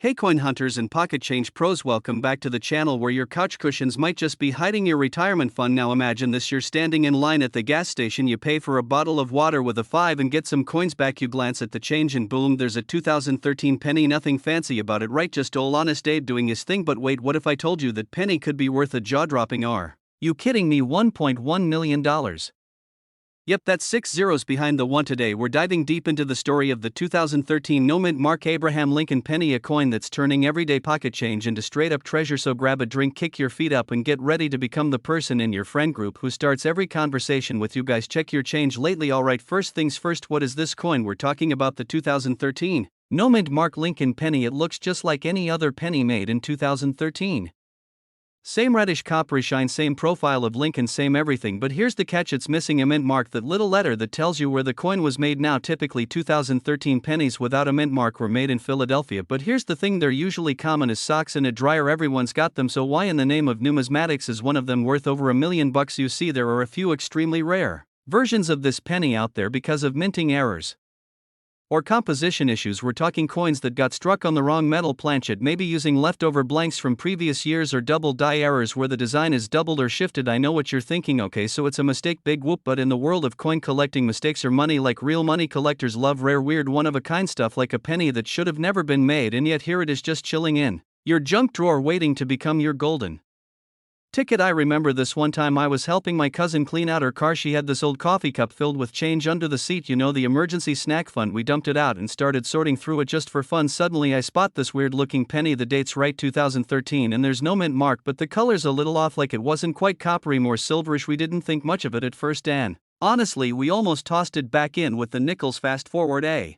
Hey coin hunters and pocket change pros, welcome back to the channel where your couch cushions might just be hiding your retirement fund. Now imagine this: you're standing in line at the gas station, you pay for a bottle of water with a 5 and get some coins back. You glance at the change and boom, there's a 2013 penny. Nothing fancy about it, right? Just old honest Abe doing his thing. But wait, what if I told you that penny could be worth a jaw-dropping R? You kidding me? $1.1 million. Yep, that's 6 zeros behind the 1. Today we're diving deep into the story of the 2013 no-mint Mark Abraham Lincoln penny, a coin that's turning everyday pocket change into straight-up treasure. So grab a drink, kick your feet up, and get ready to become the person in your friend group who starts every conversation with "You guys check your change lately?" Alright, first things first, what is this coin? We're talking about the 2013 no-mint Mark Lincoln penny. It looks just like any other penny made in 2013. Same reddish coppery shine, same profile of Lincoln, same everything, but here's the catch: it's missing a mint mark, that little letter that tells you where the coin was made. Now typically 2013 pennies without a mint mark were made in Philadelphia, but here's the thing: they're usually common as socks in a dryer. Everyone's got them, so why in the name of numismatics is one of them worth over $1 million? You see, there are a few extremely rare versions of this penny out there because of minting errors or composition issues. We're talking coins that got struck on the wrong metal planchet, maybe using leftover blanks from previous years, or double die errors where the design is doubled or shifted. I know what you're thinking, okay, so it's a mistake, big whoop. But in the world of coin collecting, mistakes are money. Like real money, collectors love rare, weird, one-of-a-kind stuff, like a penny that should have never been made, and yet here it is, just chilling in your junk drawer waiting to become your golden ticket. I remember this one time I was helping my cousin clean out her car. She had this old coffee cup filled with change under the seat, you know, the emergency snack fund. We dumped it out and started sorting through it just for fun. Suddenly I spot this weird looking penny. The date's right, 2013, and there's no mint mark, but the color's a little off, like it wasn't quite coppery, more silverish. We didn't think much of it at first, and honestly we almost tossed it back in with the nickels. Fast forward a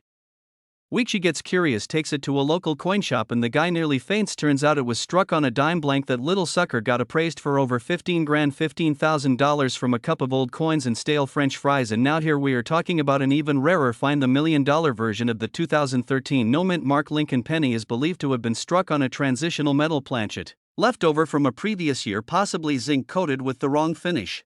week, she gets curious, takes it to a local coin shop, and the guy nearly faints. Turns out it was struck on a dime blank. That little sucker got appraised for over 15 grand, $15,000 from a cup of old coins and stale French fries. And now here we are talking about an even rarer find. The $1 million version of the 2013 no-mint Mark Lincoln penny is believed to have been struck on a transitional metal planchet left over from a previous year, possibly zinc coated with the wrong finish,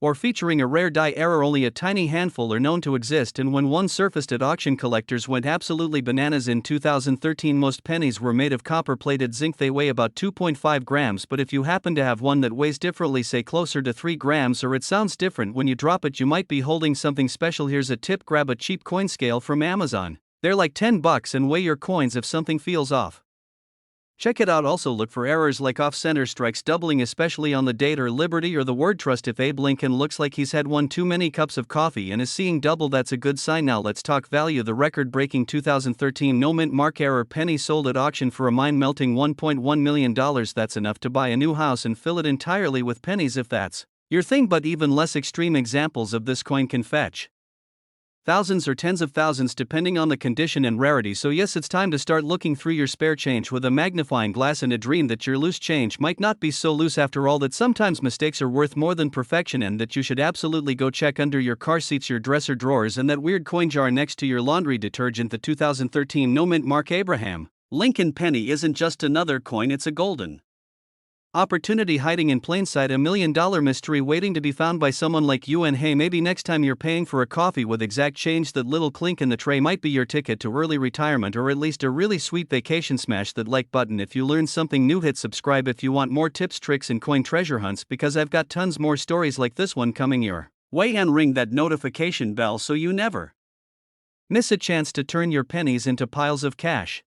or featuring a rare die error. Only a tiny handful are known to exist, and when one surfaced at auction, collectors went absolutely bananas. In 2013, most pennies were made of copper-plated zinc. They weigh about 2.5 grams, but if you happen to have one that weighs differently, say closer to 3 grams, or it sounds different when you drop it, you might be holding something special. Here's a tip: grab a cheap coin scale from Amazon. They're like $10 and weigh your coins if something feels off. Check it out. Also look for errors like off-center strikes, doubling, especially on the date or Liberty or the word trust. If Abe Lincoln looks like he's had one too many cups of coffee and is seeing double, that's a good sign. Now let's talk value. The record-breaking 2013 no-mint Mark error penny sold at auction for a mind-melting $1.1 million. That's enough to buy a new house and fill it entirely with pennies if that's your thing. But even less extreme examples of this coin can fetch thousands or tens of thousands depending on the condition and rarity. So yes, it's time to start looking through your spare change with a magnifying glass and a dream that your loose change might not be so loose after all, that sometimes mistakes are worth more than perfection, and that you should absolutely go check under your car seats, your dresser drawers, and that weird coin jar next to your laundry detergent. The 2013 no-mint Mark Abraham Lincoln penny isn't just another coin, it's a golden opportunity hiding in plain sight, a $1 million mystery waiting to be found by someone like you. And hey, maybe next time you're paying for a coffee with exact change, that little clink in the tray might be your ticket to early retirement, or at least a really sweet vacation. Smash that like button if you learned something new. Hit subscribe if you want more tips, tricks, and coin treasure hunts, because I've got tons more stories like this one coming your way. And ring that notification bell so you never miss a chance to turn your pennies into piles of cash.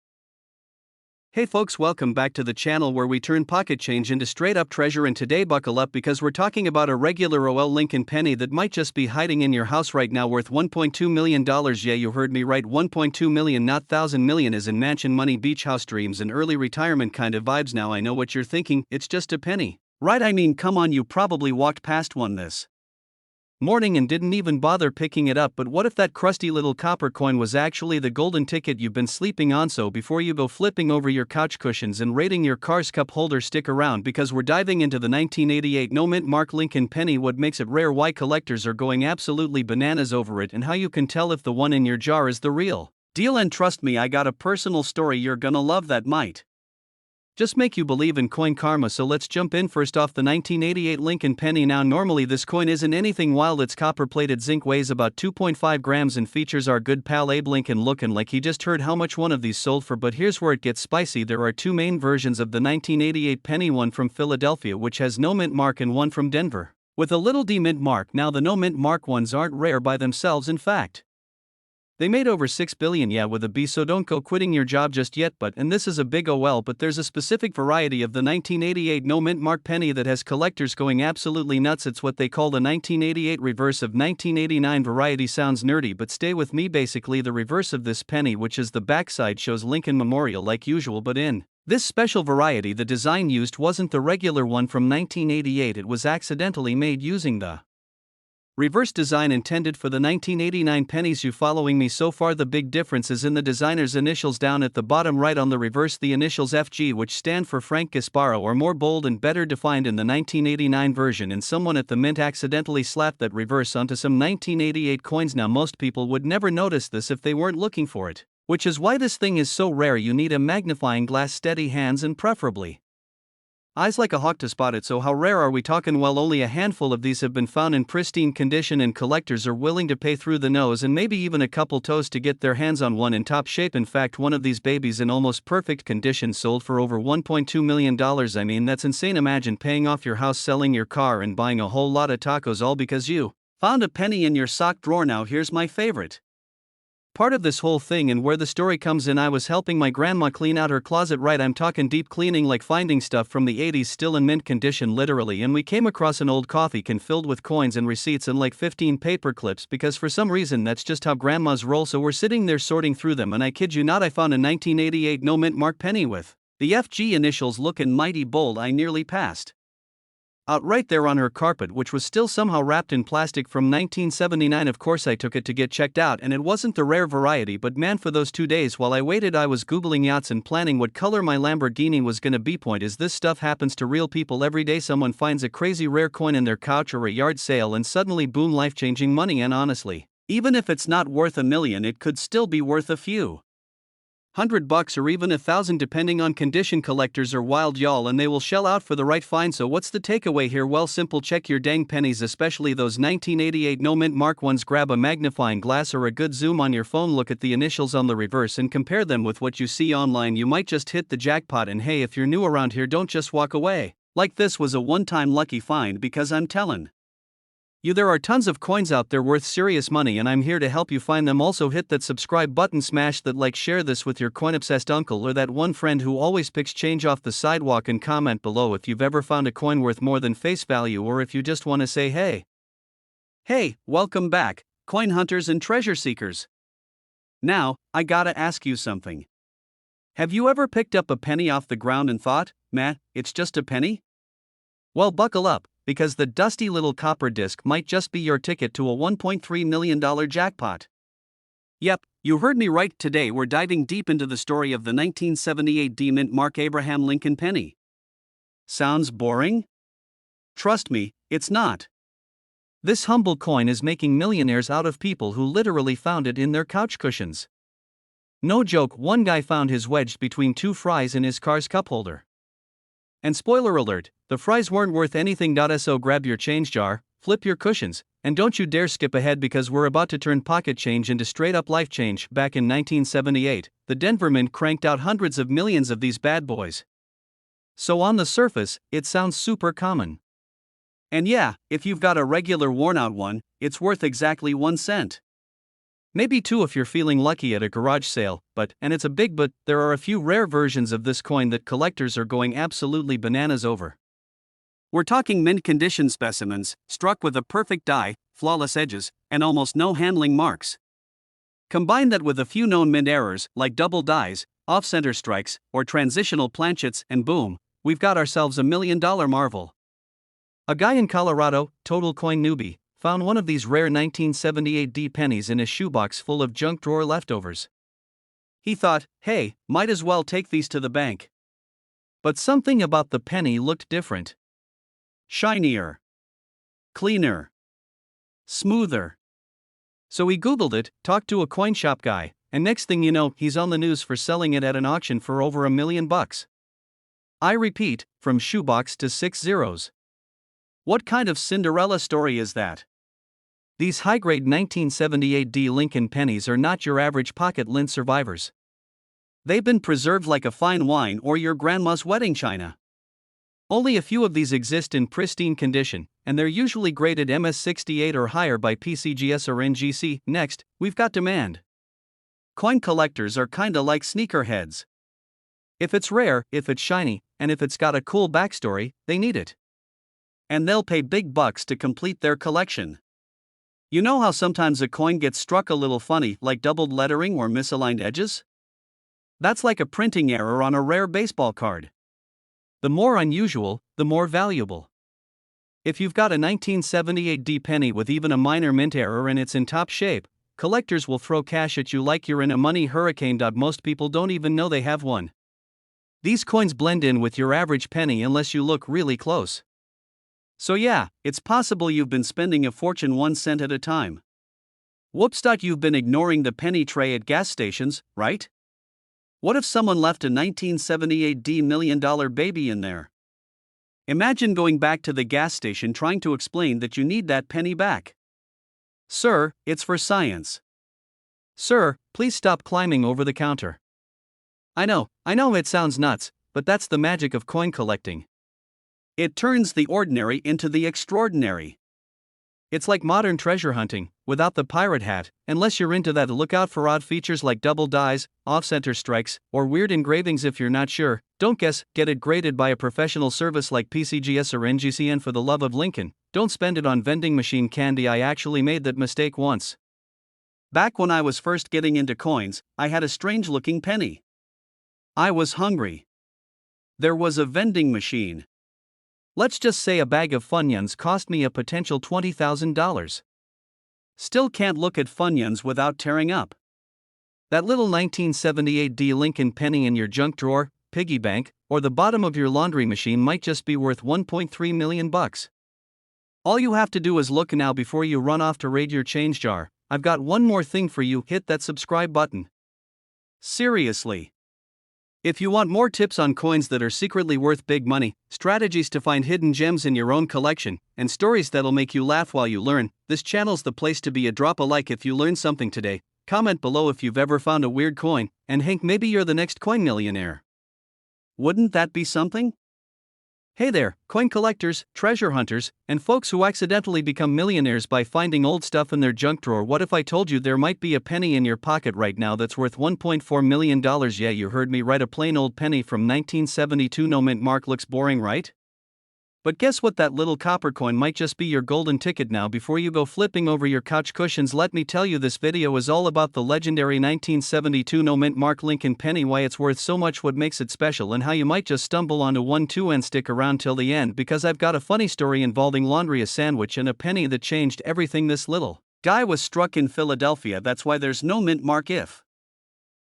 Hey folks, welcome back to the channel where we turn pocket change into straight up treasure. And today buckle up, because we're talking about a regular OL Lincoln penny that might just be hiding in your house right now, worth $1.2 million. Yeah, you heard me right, 1.2 million, not 1,000 million as in mansion money, beach house dreams, and early retirement kind of vibes. Now I know what you're thinking, it's just a penny, right? I mean, come on, you probably walked past one this morning and didn't even bother picking it up. But what if that crusty little copper coin was actually the golden ticket you've been sleeping on? So before you go flipping over your couch cushions and raiding your car's cup holder, stick around, because we're diving into the 1988 no-mint Mark Lincoln penny, what makes it rare, why collectors are going absolutely bananas over it, and how you can tell if the one in your jar is the real deal. And trust me, I got a personal story you're gonna love that might Just make you believe in coin karma. So let's jump in. First off, the 1988 Lincoln penny. Now normally this coin isn't anything wild. It's copper plated zinc, weighs about 2.5 grams and features our good pal Abe Lincoln. Looking like he just heard how much one of these sold for. But here's where it gets spicy. There are two main versions of the 1988 penny, one from Philadelphia which has no mint mark and one from Denver with a little D mint mark. Now the no mint mark ones aren't rare by themselves. In fact, they made over 6 billion, yeah, with a B, so don't go quitting your job just yet. But, and this is a big OL, but there's a specific variety of the 1988 no mint mark penny that has collectors going absolutely nuts. It's what they call the 1988 reverse of 1989 variety. Sounds nerdy, but stay with me. Basically the reverse of this penny, which is the backside, shows Lincoln Memorial like usual, but in this special variety the design used wasn't the regular one from 1988. It was accidentally made using the reverse design intended for the 1989 pennies. You following me so far? The big difference is in the designer's initials down at the bottom right on the reverse, the initials FG, which stand for Frank Gasparo, are more bold and better defined in the 1989 version, and someone at the mint accidentally slapped that reverse onto some 1988 coins. Now most people would never notice this if they weren't looking for it, which is why this thing is so rare. You need a magnifying glass, steady hands, and preferably eyes like a hawk to spot it. So how rare are we talking? Well, only a handful of these have been found in pristine condition, and collectors are willing to pay through the nose and maybe even a couple toes to get their hands on one in top shape. In fact, one of these babies in almost perfect condition sold for over $1.2 million. I mean, that's insane. Imagine paying off your house, selling your car, and buying a whole lot of tacos, all because you found a penny in your sock drawer. Now here's my favorite part of this whole thing and where the story comes in. I was helping my grandma clean out her closet, right? I'm talking deep cleaning, like finding stuff from the 80s still in mint condition, literally, and we came across an old coffee can filled with coins and receipts and like 15 paper clips, because for some reason that's just how grandmas roll. So we're sitting there sorting through them, and I kid you not, I found a 1988 no mint mark penny with the FG initials looking mighty bold. I nearly passed out right there on her carpet, which was still somehow wrapped in plastic from 1979. Of course I took it to get checked out, and it wasn't the rare variety, but man, for those 2 days while I waited I was googling yachts and planning what color my Lamborghini was gonna be. Point is, this stuff happens to real people every day. Someone finds a crazy rare coin in their couch or a yard sale and suddenly boom, life-changing money. And honestly, even if it's not worth $1 million, it could still be worth a few $100 or even $1,000 depending on condition. Collectors are wild, y'all, and they will shell out for the right find. So what's the takeaway here? Well, simple. Check your dang pennies, especially those 1988 no mint mark ones. Grab a magnifying glass or a good zoom on your phone, look at the initials on the reverse and compare them with what you see online. You might just hit the jackpot. And hey, if you're new around here, don't just walk away like this was a one-time lucky find, because I'm telling you, there are tons of coins out there worth serious money, and I'm here to help you find them. Also hit that subscribe button, smash that like, share this with your coin-obsessed uncle or that one friend who always picks change off the sidewalk, and comment below if you've ever found a coin worth more than face value, or if you just want to say hey. Hey, welcome back, coin hunters and treasure seekers. Now, I gotta ask you something. Have you ever picked up a penny off the ground and thought, man, it's just a penny? Well, buckle up, because the dusty little copper disc might just be your ticket to a $1.3 million jackpot. Yep, you heard me right. Today we're diving deep into the story of the 1978 D mint mark Abraham Lincoln penny. Sounds boring? Trust me, it's not. This humble coin is making millionaires out of people who literally found it in their couch cushions. No joke, one guy found his wedged between two fries in his car's cup holder. And spoiler alert, the fries weren't worth anything. So grab your change jar, flip your cushions, and don't you dare skip ahead, because we're about to turn pocket change into straight up life change. Back in 1978, the Denver Mint cranked out hundreds of millions of these bad boys. So on the surface, it sounds super common. And yeah, if you've got a regular worn out one, it's worth exactly 1 cent. Maybe 2 if you're feeling lucky at a garage sale, and it's a big but, there are a few rare versions of this coin that collectors are going absolutely bananas over. We're talking mint condition specimens, struck with a perfect die, flawless edges, and almost no handling marks. Combine that with a few known mint errors, like double dies, off-center strikes, or transitional planchets, and boom, we've got ourselves a $1 million marvel. A guy in Colorado, total coin newbie, found one of these rare 1978 D pennies in a shoebox full of junk drawer leftovers. He thought, hey, might as well take these to the bank. But something about the penny looked different. Shinier. Cleaner. Smoother. So he Googled it, talked to a coin shop guy, and next thing you know, he's on the news for selling it at an auction for over $1 million. I repeat, from shoebox to 6 zeros. What kind of Cinderella story is that? These high-grade 1978 D Lincoln pennies are not your average pocket lint survivors. They've been preserved like a fine wine or your grandma's wedding china. Only a few of these exist in pristine condition, and they're usually graded MS68 or higher by PCGS or NGC. Next, we've got demand. Coin collectors are kinda like sneakerheads. If it's rare, if it's shiny, and if it's got a cool backstory, they need it. And they'll pay big bucks to complete their collection. You know how sometimes a coin gets struck a little funny, like doubled lettering or misaligned edges? That's like a printing error on a rare baseball card. The more unusual, the more valuable. If you've got a 1978 D penny with even a minor mint error and it's in top shape, collectors will throw cash at you like you're in a money hurricane. Most people don't even know they have one. These coins blend in with your average penny unless you look really close. So yeah, it's possible you've been spending a fortune 1 cent at a time. Whoops! You've been ignoring the penny tray at gas stations, right? What if someone left a 1978 D $1 million baby in there? Imagine going back to the gas station trying to explain that you need that penny back. Sir, it's for science. Sir, please stop climbing over the counter. I know it sounds nuts, but that's the magic of coin collecting. It turns the ordinary into the extraordinary. It's like modern treasure hunting, without the pirate hat. Unless you're into that, look out for odd features like double dies, off-center strikes, or weird engravings. If you're not sure, don't guess, get it graded by a professional service like PCGS or NGC. And for the love of Lincoln, don't spend it on vending machine candy. I actually made that mistake once. Back when I was first getting into coins, I had a strange-looking penny. I was hungry. There was a vending machine. Let's just say a bag of Funyuns cost me a potential $20,000. Still can't look at Funyuns without tearing up. That little 1978 D Lincoln penny in your junk drawer, piggy bank, or the bottom of your laundry machine might just be worth $1.3 million. All you have to do is look now before you run off to raid your change jar. I've got one more thing for you, hit that subscribe button. Seriously. If you want more tips on coins that are secretly worth big money, strategies to find hidden gems in your own collection, and stories that'll make you laugh while you learn, this channel's the place to be. Drop a like if you learned something today, comment below if you've ever found a weird coin, and Hank, maybe you're the next coin millionaire. Wouldn't that be something? Hey there, coin collectors, treasure hunters, and folks who accidentally become millionaires by finding old stuff in their junk drawer. What if I told you there might be a penny in your pocket right now that's worth $1.4 million? Yeah, you heard me right, a plain old penny from 1972. No mint mark. Looks boring, right? But guess what, that little copper coin might just be your golden ticket. Now before you go flipping over your couch cushions, let me tell you this video is all about the legendary 1972 no mint mark Lincoln penny, why it's worth so much, what makes it special, and how you might just stumble onto one too. And stick around till the end because I've got a funny story involving laundry, a sandwich, and a penny that changed everything. This little guy was struck in Philadelphia, that's why there's no mint mark. If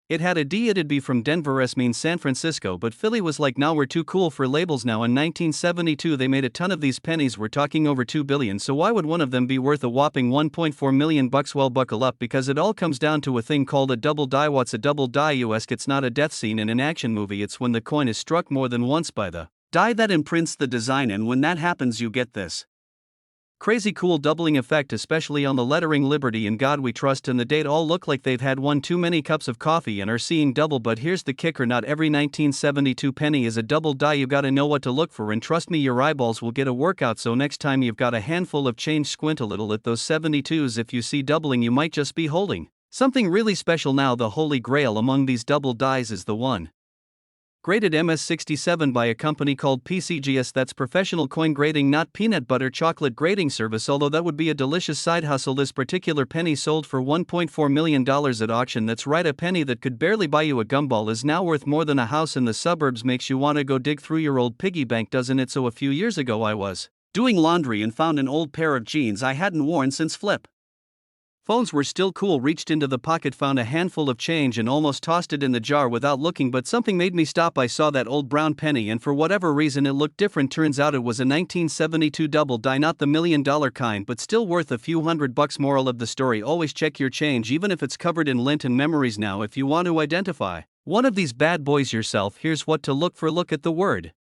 it had a D, it'd be from Denver, S means San Francisco, but Philly was like, nah, we're too cool for labels now. In 1972 they made a ton of these pennies, we're talking over 2 billion, so why would one of them be worth a whopping $1.4 million? Well, buckle up, because it all comes down to a thing called a double die. What's a double die, you ask? It's not a death scene in an action movie, it's when the coin is struck more than once by the die that imprints the design, and when that happens you get this crazy cool doubling effect, especially on the lettering Liberty and God We Trust and the date. All look like they've had one too many cups of coffee and are seeing double. But here's the kicker, not every 1972 penny is a double die. You gotta know what to look for, and trust me, your eyeballs will get a workout. So next time you've got a handful of change, squint a little at those 72s. If you see doubling, you might just be holding something really special. Now the holy grail among these double dies is the one graded MS67 by a company called PCGS. That's professional coin grading, not peanut butter chocolate grading service, although that would be a delicious side hustle. This particular penny sold for $1.4 million at auction. That's right, a penny that could barely buy you a gumball is now worth more than a house in the suburbs. Makes you want to go dig through your old piggy bank, doesn't it? So a few years ago I was doing laundry and found an old pair of jeans I hadn't worn since flip phones were still cool. Reached into the pocket, found a handful of change, and almost tossed it in the jar without looking, but something made me stop. I saw that old brown penny, and for whatever reason it looked different. Turns out it was a 1972 double die, not the $1 million kind, but still worth a few $100. Moral of the story: always check your change, even if it's covered in lint and memories. Now if you want to identify one of these bad boys yourself, here's what to look for. Look at the word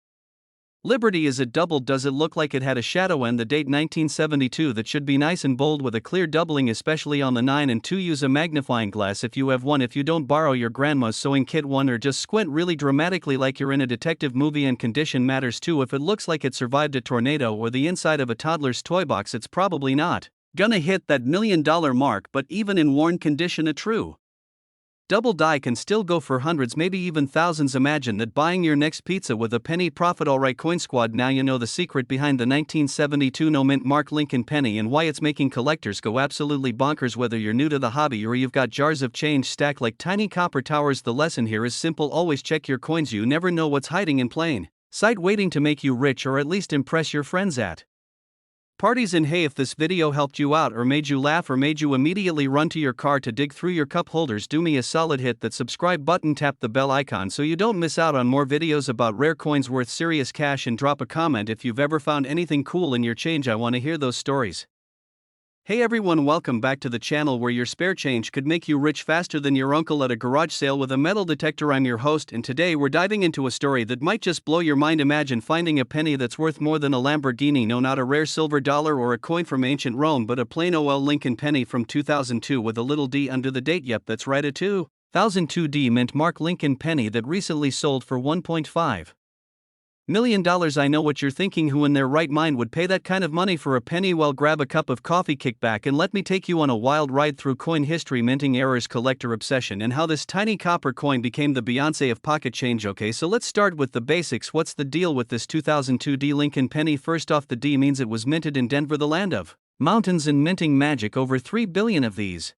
Liberty, is it doubled? Does it look like it had a shadow and the date 1972 that should be nice and bold with a clear doubling, especially on the 9 and 2? Use a magnifying glass if you have one. If you don't, borrow your grandma's sewing kit one, or just squint really dramatically like you're in a detective movie. And condition matters too. If it looks like it survived a tornado or the inside of a toddler's toy box, it's probably not gonna hit that $1 million mark. But even in worn condition, a true double die can still go for hundreds, maybe even thousands. Imagine that, buying your next pizza with a penny profit. Alright, Coin Squad, now you know the secret behind the 1972 no mint mark Lincoln penny and why it's making collectors go absolutely bonkers. Whether you're new to the hobby or you've got jars of change stacked like tiny copper towers, the lesson here is simple: always check your coins. You never know what's hiding in plain sight, waiting to make you rich or at least impress your friends at parties. And hey, if this video helped you out or made you laugh or made you immediately run to your car to dig through your cup holders, do me a solid, hit that subscribe button, tap the bell icon so you don't miss out on more videos about rare coins worth serious cash, and drop a comment if you've ever found anything cool in your change. I want to hear those stories. Hey everyone, welcome back to the channel where your spare change could make you rich faster than your uncle at a garage sale with a metal detector. I'm your host, and today we're diving into a story that might just blow your mind. Imagine finding a penny that's worth more than a Lamborghini. No, not a rare silver dollar or a coin from ancient Rome, but a plain old Lincoln penny from 2002 with a little D under the date. Yep, that's right, a 2002 D mint mark Lincoln penny that recently sold for $1.5 million. I know what you're thinking: who in their right mind would pay that kind of money for a penny? Well, grab a cup of coffee, kick back, and let me take you on a wild ride through coin history, minting errors, collector obsession, and how this tiny copper coin became the Beyonce of pocket change. Okay, so let's start with the basics. What's the deal with this 2002 D Lincoln penny? First off, the D means it was minted in Denver, the land of mountains and minting magic. Over 3 billion of these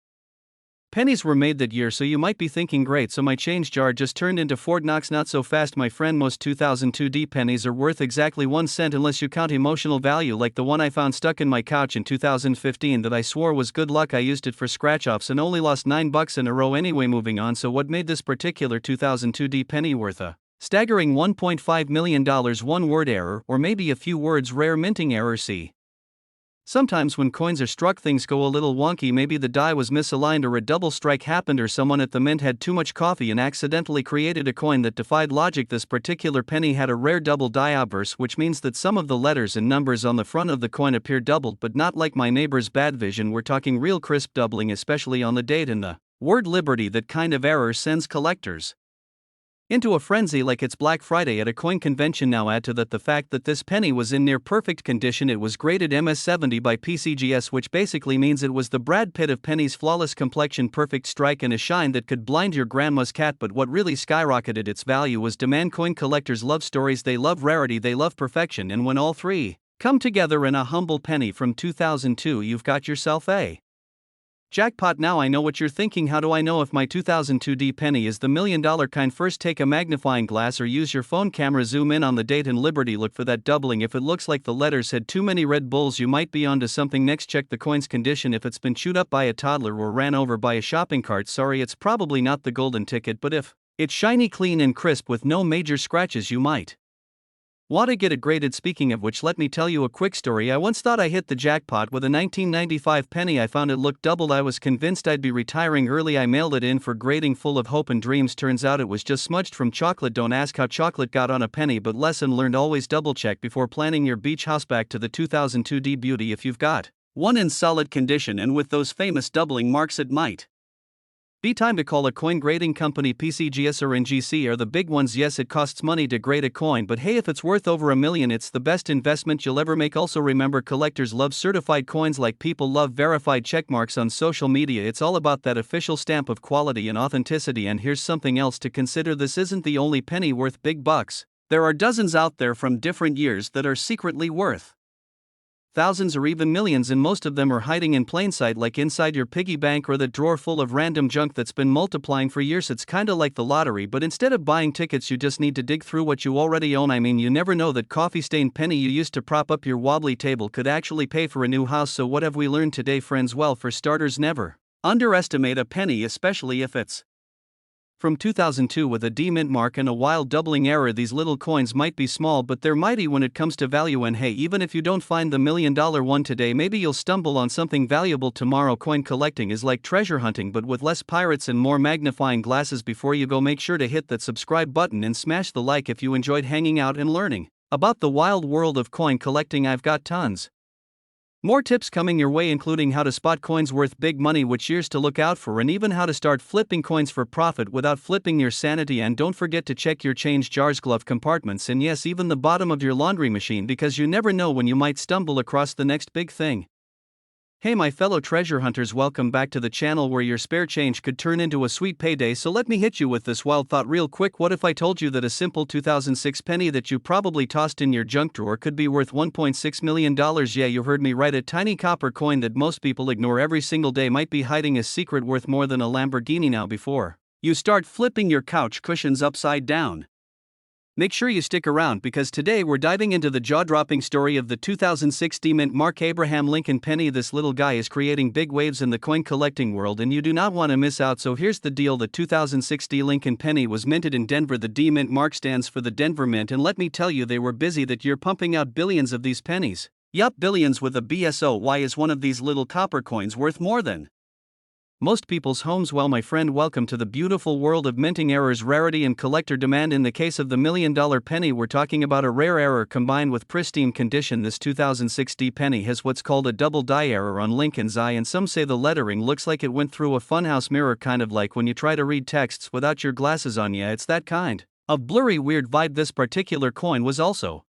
pennies were made that year. So you might be thinking, great, so my change jar just turned into Fort Knox. Not so fast, my friend. Most 2002 D pennies are worth exactly 1 cent unless you count emotional value, like the one I found stuck in my couch in 2015 that I swore was good luck. I used it for scratch offs and only lost $9 in a row. Anyway, moving on. So what made this particular 2002 D penny worth a staggering $1.5 million? One word error, or maybe a few words: rare minting error. See, sometimes when coins are struck, things go a little wonky. Maybe the die was misaligned, or a double strike happened, or someone at the mint had too much coffee and accidentally created a coin that defied logic. This particular penny had a rare double die obverse, which means that some of the letters and numbers on the front of the coin appear doubled, but not like my neighbor's bad vision. We're talking real crisp doubling, especially on the date and the word Liberty. That kind of error sends collectors into a frenzy like it's Black Friday at a coin convention. Now add to that the fact that this penny was in near perfect condition. It was graded MS70 by PCGS, which basically means it was the Brad Pitt of pennies: flawless complexion, perfect strike, and a shine that could blind your grandma's cat. But what really skyrocketed its value was demand. Coin collectors love stories, they love rarity, they love perfection, and when all three come together in a humble penny from 2002, you've got yourself a jackpot. Now I know what you're thinking: how do I know if my 2002 D penny is the $1 million kind? First, take a magnifying glass or use your phone camera, zoom in on the date and Liberty, look for that doubling. If it looks like the letters had too many Red Bulls, you might be onto something. Next, check the coin's condition. If it's been chewed up by a toddler or ran over by a shopping cart, sorry, it's probably not the golden ticket. But if it's shiny, clean, and crisp with no major scratches, you might want to get it graded. Speaking of which, let me tell you a quick story. I once thought I hit the jackpot with a 1995 penny. I found it looked doubled. I was convinced I'd be retiring early. I mailed it in for grading, full of hope and dreams. Turns out it was just smudged from chocolate. Don't ask how chocolate got on a penny, but lesson learned: always double check before planning your beach house. Back to the 2002 D beauty. If you've got one in solid condition and with those famous doubling marks, it might be time to call a coin grading company. PCGS or NGC are the big ones. Yes, it costs money to grade a coin, but hey, if it's worth over $1 million, it's the best investment you'll ever make. Also remember, collectors love certified coins like people love verified checkmarks on social media. It's all about that official stamp of quality and authenticity. And here's something else to consider: this isn't the only penny worth big bucks. There are dozens out there from different years that are secretly worth thousands or even millions, and most of them are hiding in plain sight, like inside your piggy bank or the drawer full of random junk that's been multiplying for years. It's kinda like the lottery, but instead of buying tickets, you just need to dig through what you already own. I mean, you never know, that coffee-stained penny you used to prop up your wobbly table could actually pay for a new house. So what have we learned today, friends? Well, for starters, never underestimate a penny, especially if it's from 2002 with a D mint mark and a wild doubling error. These little coins might be small, but they're mighty when it comes to value. And hey, even if you don't find the $1 million one today, maybe you'll stumble on something valuable tomorrow. Coin collecting is like treasure hunting, but with less pirates and more magnifying glasses. Before you go, make sure to hit that subscribe button and smash the like if you enjoyed hanging out and learning About the wild world of coin collecting, I've got tons. More tips coming your way, including how to spot coins worth big money, which years to look out for, and even how to start flipping coins for profit without flipping your sanity. And don't forget to check your change jars, glove compartments, and yes, even the bottom of your laundry machine, because you never know when you might stumble across the next big thing. Hey my fellow treasure hunters, welcome back to the channel where your spare change could turn into a sweet payday. So let me hit you with this wild thought real quick. What if I told you that a simple 2006 penny that you probably tossed in your junk drawer could be worth $1.6 million? Yeah, you heard me right. A tiny copper coin that most people ignore every single day might be hiding a secret worth more than a Lamborghini. Now, before you start flipping your couch cushions upside down, make sure you stick around, because today we're diving into the jaw-dropping story of the 2006 D-Mint Mark Abraham Lincoln penny. This little guy is creating big waves in the coin collecting world, and you do not want to miss out. So here's the deal. The 2006 D Lincoln penny was minted in Denver. The D-Mint Mark stands for the Denver Mint, and let me tell you, they were busy that year pumping out billions of these pennies. Yup, billions with a BSO. Why is one of these little copper coins worth more than most people's homes? Well, my friend, welcome to the beautiful world of minting errors, rarity, and collector demand. In the case of the $1 million penny, we're talking about a rare error combined with pristine condition. This 2006 D penny has what's called a double die error on Lincoln's eye, and some say the lettering looks like it went through a funhouse mirror, kind of like when you try to read texts without your glasses on. Yeah, it's that kind of blurry, weird vibe. This particular coin was also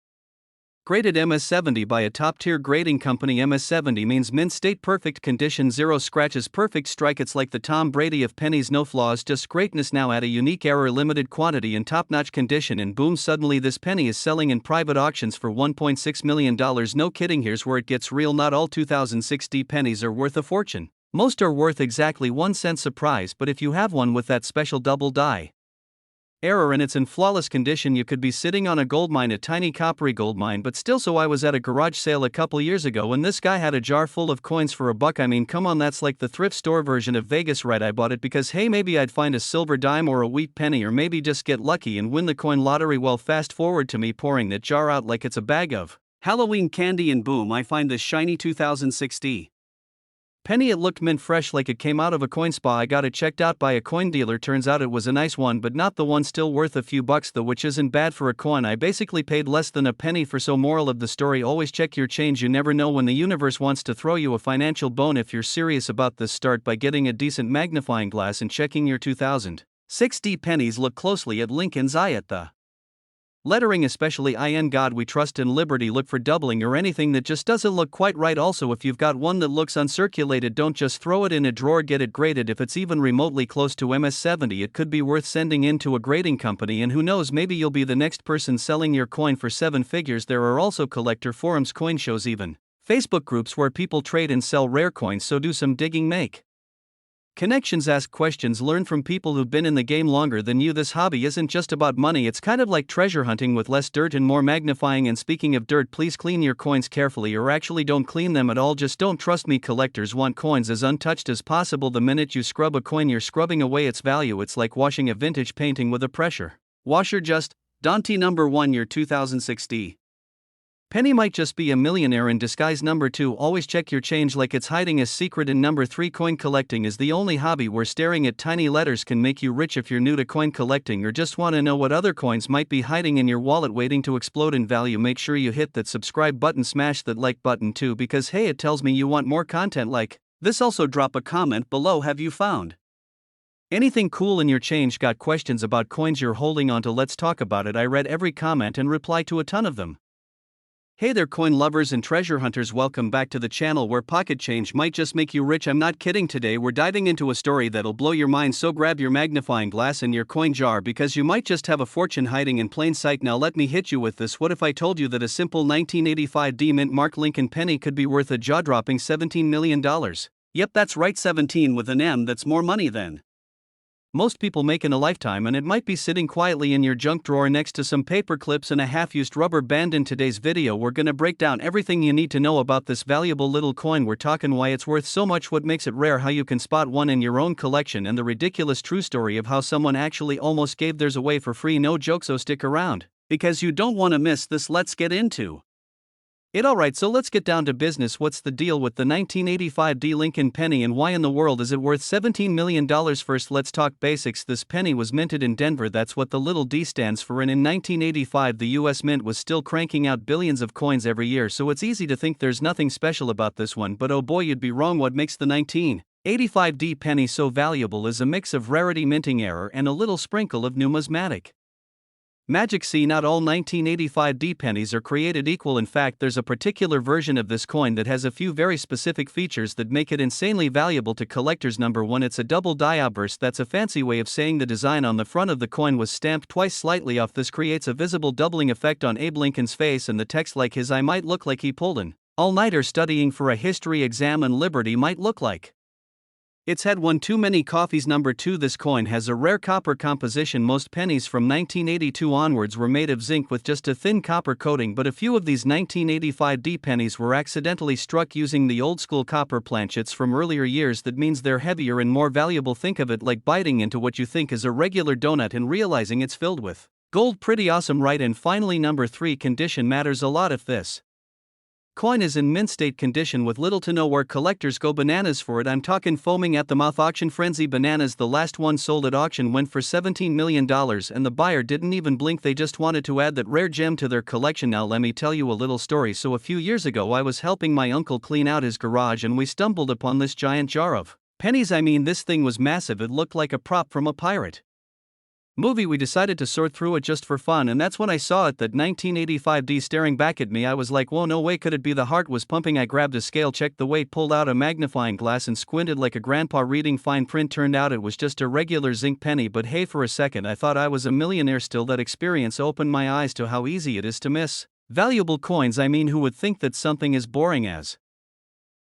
graded MS70 by a top-tier grading company. MS70 means mint state, perfect condition, zero scratches, perfect strike. It's like the Tom Brady of pennies, no flaws, just greatness. Now add a unique error, limited quantity, and top-notch condition, and boom, suddenly this penny is selling in private auctions for $1.6 million. No kidding. Here's where it gets real. Not all 2006 D pennies are worth a fortune. Most are worth exactly 1 cent. Surprise, but if you have one with that special double die error and it's in flawless condition, you could be sitting on a gold mine, a tiny coppery gold mine. But still, so I was at a garage sale a couple years ago, and this guy had a jar full of coins for $1. I mean, come on, that's like the thrift store version of Vegas, right? I bought it because hey, maybe I'd find a silver dime or a wheat penny, or maybe just get lucky and win the coin lottery. Well, fast forward to me pouring that jar out like it's a bag of Halloween candy, and boom, I find this shiny 2006 D penny. It looked mint fresh, like it came out of a coin spa. I got it checked out by a coin dealer. Turns out it was a nice one, but not the one, still worth a few bucks though, which isn't bad for a coin. I basically paid less than a penny for. So moral of the story, always check your change. You never know when the universe wants to throw you a financial bone. If you're serious about this, start by getting a decent magnifying glass and checking your 2006 D pennies. Look closely at Lincoln's eye, at the lettering, especially "In God We Trust" and "Liberty." Look for doubling or anything that just doesn't look quite right. Also, if you've got one that looks uncirculated, don't just throw it in a drawer, get it graded. If it's even remotely close to MS70, it could be worth sending in to a grading company, and who knows, maybe you'll be the next person selling your coin for 7 figures. There are also collector forums, coin shows, even Facebook groups where people trade and sell rare coins. So do some digging, make connections, ask questions, learn from people who've been in the game longer than you. This hobby isn't just about money, it's kind of like treasure hunting with less dirt and more magnifying. And speaking of dirt, please clean your coins carefully, or actually don't clean them at all. Just don't. Trust me, collectors want coins as untouched as possible. The minute you scrub a coin, you're scrubbing away its value. It's like washing a vintage painting with a pressure washer. Just Dante. Number 1, your 2006 D penny might just be a millionaire in disguise. Number 2, always check your change like it's hiding a secret. And number 3, coin collecting is the only hobby where staring at tiny letters can make you rich. If you're new to coin collecting or just want to know what other coins might be hiding in your wallet waiting to explode in value, make sure you hit that subscribe button, smash that like button too, because hey, it tells me you want more content like this. Also drop a comment below. Have you found anything cool in your change? Got questions about coins you're holding onto? Let's talk about it. I read every comment and reply to a ton of them. Hey there, coin lovers and treasure hunters, welcome back to the channel where pocket change might just make you rich. I'm not kidding. Today we're diving into a story that'll blow your mind, so grab your magnifying glass and your coin jar, because you might just have a fortune hiding in plain sight. Now let me hit you with this. What if I told you that a simple 1985 D Mint Mark Lincoln penny could be worth a jaw-dropping $17 million? Yep, that's right, 17 with an M. That's more money than most people make in a lifetime, and it might be sitting quietly in your junk drawer next to some paper clips and a half-used rubber band. In today's video, we're gonna break down everything you need to know about this valuable little coin. We're talking why it's worth so much, what makes it rare, how you can spot one in your own collection, and the ridiculous true story of how someone actually almost gave theirs away for free. No joke, so stick around, because you don't want to miss this. Let's get into Alright, so let's get down to business. What's the deal with the 1985 D Lincoln penny and why in the world is it worth $17 million? First, let's talk basics. This penny was minted in Denver, that's what the little D stands for, and in 1985 the US Mint was still cranking out billions of coins every year, so it's easy to think there's nothing special about this one, but oh boy, you'd be wrong. What makes the 1985 D penny so valuable is a mix of rarity, minting error, and a little sprinkle of numismatic magic. See, not all 1985 D pennies are created equal. In fact, there's a particular version of this coin that has a few very specific features that make it insanely valuable to collectors. Number 1, it's a double die outburst. That's a fancy way of saying the design on the front of the coin was stamped twice slightly off. This creates a visible doubling effect on Abe Lincoln's face, and the text like his eye might look like he pulled an all-nighter studying for a history exam, and Liberty might look like it's had one too many coffees. Number 2, this coin has a rare copper composition. Most pennies from 1982 onwards were made of zinc with just a thin copper coating, but a few of these 1985 D pennies were accidentally struck using the old-school copper planchets from earlier years. That means they're heavier and more valuable. Think of it like biting into what you think is a regular donut and realizing it's filled with gold. Pretty awesome, right? And finally, number 3, condition matters a lot. If this coin is in mint state condition with little to no wear, collectors go bananas for it. I'm talking foaming at the mouth, auction frenzy bananas. The last one sold at auction went for $17 million, and the buyer didn't even blink. They just wanted to add that rare gem to their collection. Now let me tell you a little story. So a few years ago I was helping my uncle clean out his garage and we stumbled upon this giant jar of pennies. I mean, this thing was massive. It looked like a prop from a pirate movie. We decided to sort through it just for fun, and that's when I saw it, that 1985 D staring back at me. I was like, whoa, no way, could it be? The heart was pumping. I grabbed a scale, checked the weight, pulled out a magnifying glass and squinted like a grandpa reading fine print. Turned out it was just a regular zinc penny, but hey, for a second I thought I was a millionaire. Still, that experience opened my eyes to how easy it is to miss valuable coins. I mean, who would think that something as boring as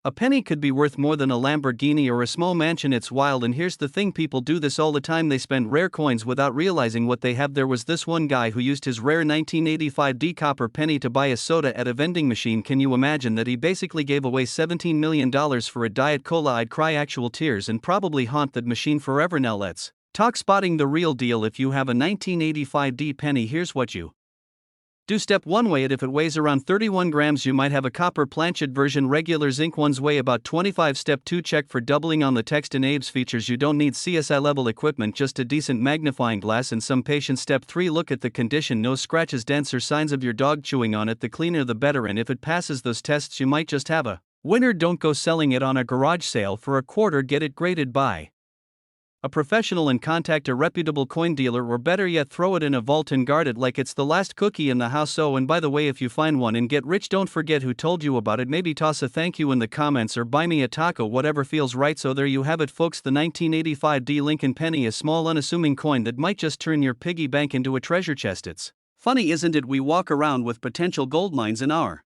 a penny could be worth more than a Lamborghini or a small mansion? It's wild. And here's the thing, people do this all the time. They spend rare coins without realizing what they have. There was this one guy who used his rare 1985 D copper penny to buy a soda at a vending machine. Can you imagine that? He basically gave away $17 million for a Diet Cola. I'd cry actual tears and probably haunt that machine forever. Now let's talk spotting the real deal. If you have a 1985 D penny, here's what you do. Step 1, weigh it. If it weighs around 31 grams, you might have a copper planchet version. Regular zinc ones weigh about 25. Step 2, check for doubling on the text and Abe's features. You don't need CSI level equipment, just a decent magnifying glass and some patience. Step 3, look at the condition. No scratches, dents, or signs of your dog chewing on it. The cleaner the better, and if it passes those tests, you might just have a winner. Don't go selling it on a garage sale for a quarter. Get it graded by a professional and contact a reputable coin dealer, or better yet, throw it in a vault and guard it like it's the last cookie in the house. Oh, and by the way, if you find one and get rich, don't forget who told you about it. Maybe toss a thank you in the comments or buy me a taco, whatever feels right. So there you have it, folks, the 1985 D Lincoln penny, a small unassuming coin that might just turn your piggy bank into a treasure chest. It's funny, isn't it? We walk around with potential gold mines in our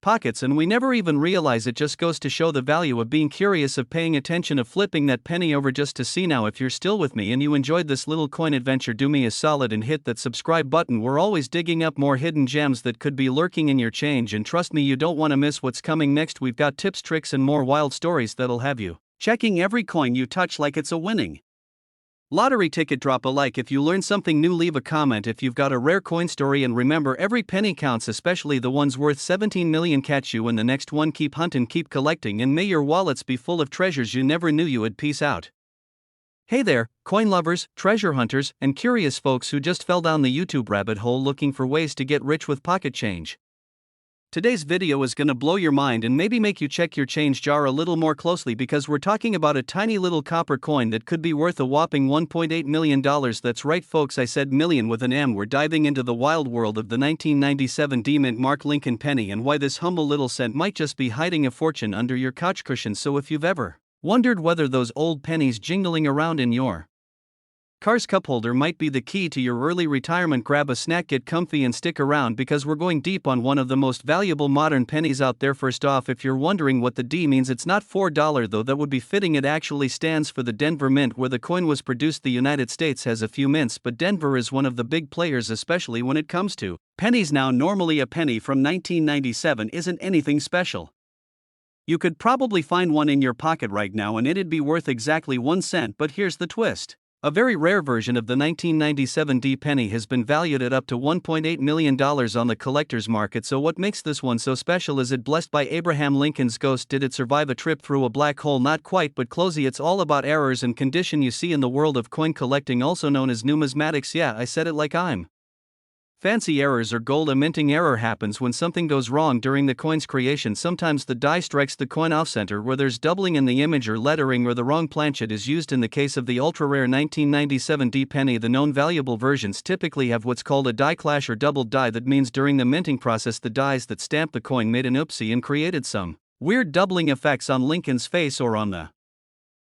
pockets and we never even realize it. Just goes to show the value of being curious, of paying attention, of flipping that penny over just to see. Now, if you're still with me and you enjoyed this little coin adventure, do me a solid and hit that subscribe button. We're always digging up more hidden gems that could be lurking in your change, and trust me, you don't want to miss what's coming next. We've got tips, tricks, and more wild stories that'll have you checking every coin you touch like it's a winning lottery ticket. Drop a like if you learned something new, leave a comment if you've got a rare coin story, and remember, every penny counts, especially the ones worth 17 million. Catch you in the next one. Keep hunting, keep collecting, and may your wallets be full of treasures you never knew you had. Peace out. Hey there, coin lovers, treasure hunters, and curious folks who just fell down the YouTube rabbit hole looking for ways to get rich with pocket change. Today's video is gonna blow your mind and maybe make you check your change jar a little more closely, because we're talking about a tiny little copper coin that could be worth a whopping $1.8 million. That's right, folks, I said million with an M. We're diving into the wild world of the 1997 D Mint mark Lincoln penny and why this humble little cent might just be hiding a fortune under your couch cushion. So if you've ever wondered whether those old pennies jingling around in your car's cup holder might be the key to your early retirement, grab a snack, get comfy, and stick around, because we're going deep on one of the most valuable modern pennies out there. First off, if you're wondering what the D means, it's not $4 though, that would be fitting. It actually stands for the Denver Mint, where the coin was produced. The United States has a few mints, but Denver is one of the big players, especially when it comes to pennies. Now, normally a penny from 1997 isn't anything special. You could probably find one in your pocket right now and it'd be worth exactly 1 cent, but here's the twist. A very rare version of the 1997 D penny has been valued at up to $1.8 million on the collector's market. So what makes this one so special is it blessed by Abraham Lincoln's ghost? Did it survive a trip through a black hole? Not quite, but closey. It's all about errors and condition you see in the world of coin collecting, also known as numismatics. Yeah, I said it like I'm fancy. Errors or gold. A minting error happens when something goes wrong during the coin's creation. Sometimes the die strikes the coin off-center where there's doubling in the image or lettering, or the wrong planchet is used. In the case of the ultra-rare 1997 D penny, the known valuable versions typically have what's called a die clash or doubled die. That means during the minting process the dies that stamp the coin made an oopsie and created some weird doubling effects on Lincoln's face or on the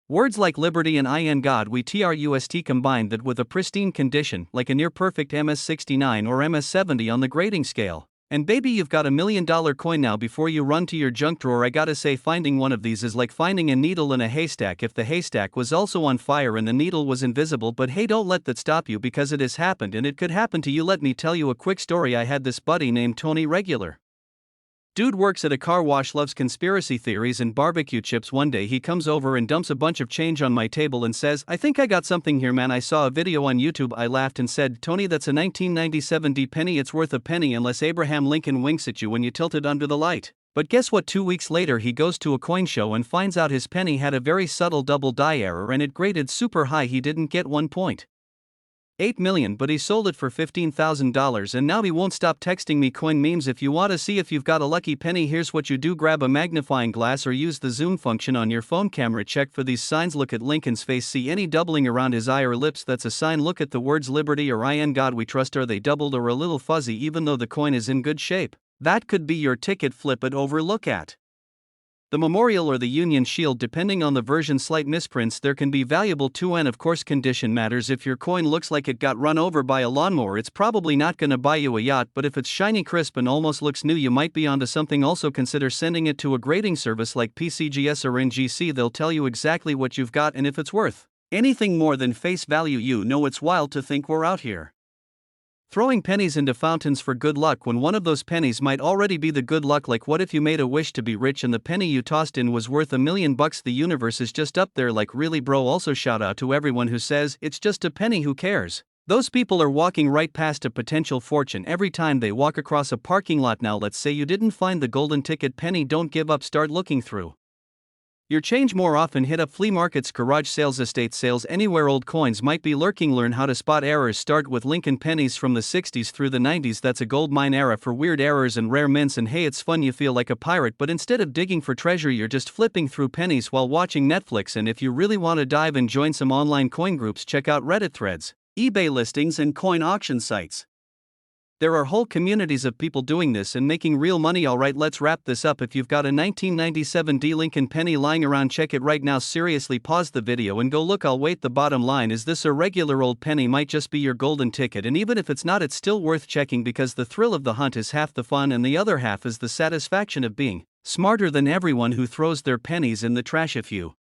words like liberty and in God we trust. Combined that with a pristine condition like a near-perfect MS69 or MS70 on the grading scale, and baby, you've got $1 million coin now. Before you run to your junk drawer, I gotta say, finding one of these is like finding a needle in a haystack. If the haystack was also on fire and the needle was invisible, but hey, don't let that stop you, because it has happened and it could happen to you. Let me tell you a quick story. I had this buddy named Tony. Regular dude, works at a car wash, loves conspiracy theories and barbecue chips. One day he comes over and dumps a bunch of change on my table and says, "I think I got something here, man. I saw a video on YouTube." I laughed and said, "Tony, that's a 1997 D penny. It's worth a penny unless Abraham Lincoln winks at you when you tilt it under the light." But guess what? 2 weeks later he goes to a coin show and finds out his penny had a very subtle double die error and it graded super high. He didn't get 1.8 million, but he sold it for $15,000, and now he won't stop texting me coin memes. If you want to see if you've got a lucky penny, here's what you do: grab a magnifying glass or use the zoom function on your phone camera. Check for these signs. Look at Lincoln's face. See any doubling around his eye or lips? That's a sign. Look at the words liberty or in God we trust. Are they doubled or a little fuzzy even though the coin is in good shape? That could be your ticket. Flip it over. Look at the memorial or the Union Shield. Depending on the version, slight misprints there can be valuable too, and of course condition matters. If your coin looks like it got run over by a lawnmower, it's probably not gonna buy you a yacht, but if it's shiny, crisp and almost looks new, you might be onto something. Also consider sending it to a grading service like PCGS or NGC. They'll tell you exactly what you've got, and if it's worth anything more than face value, you know it's wild to think we're out here throwing pennies into fountains for good luck when one of those pennies might already be the good luck. Like, what if you made a wish to be rich and the penny you tossed in was worth $1 million? The universe is just up there. Like, really, bro? Also shout out to everyone who says it's just a penny, who cares? Those people are walking right past a potential fortune every time they walk across a parking lot. Now let's say you didn't find the golden ticket penny. Don't give up. Start looking through your change more often. Hit up flea markets, garage sales, estate sales, anywhere old coins might be lurking. Learn how to spot errors. Start with Lincoln pennies from the 60s through the 90s. That's a gold mine era for weird errors and rare mints. And hey, it's fun. You feel like a pirate, but instead of digging for treasure, you're just flipping through pennies while watching Netflix. And if you really want to dive and join some online coin groups, check out Reddit threads, eBay listings and coin auction sites. There are whole communities of people doing this and making real money. Alright, let's wrap this up. If you've got a 1997 D Lincoln penny lying around, check it right now. Seriously, pause the video and go look. I'll wait. The bottom line is this: a regular old penny might just be your golden ticket, and even if it's not, it's still worth checking, because the thrill of the hunt is half the fun and the other half is the satisfaction of being smarter than everyone who throws their pennies in the trash. If you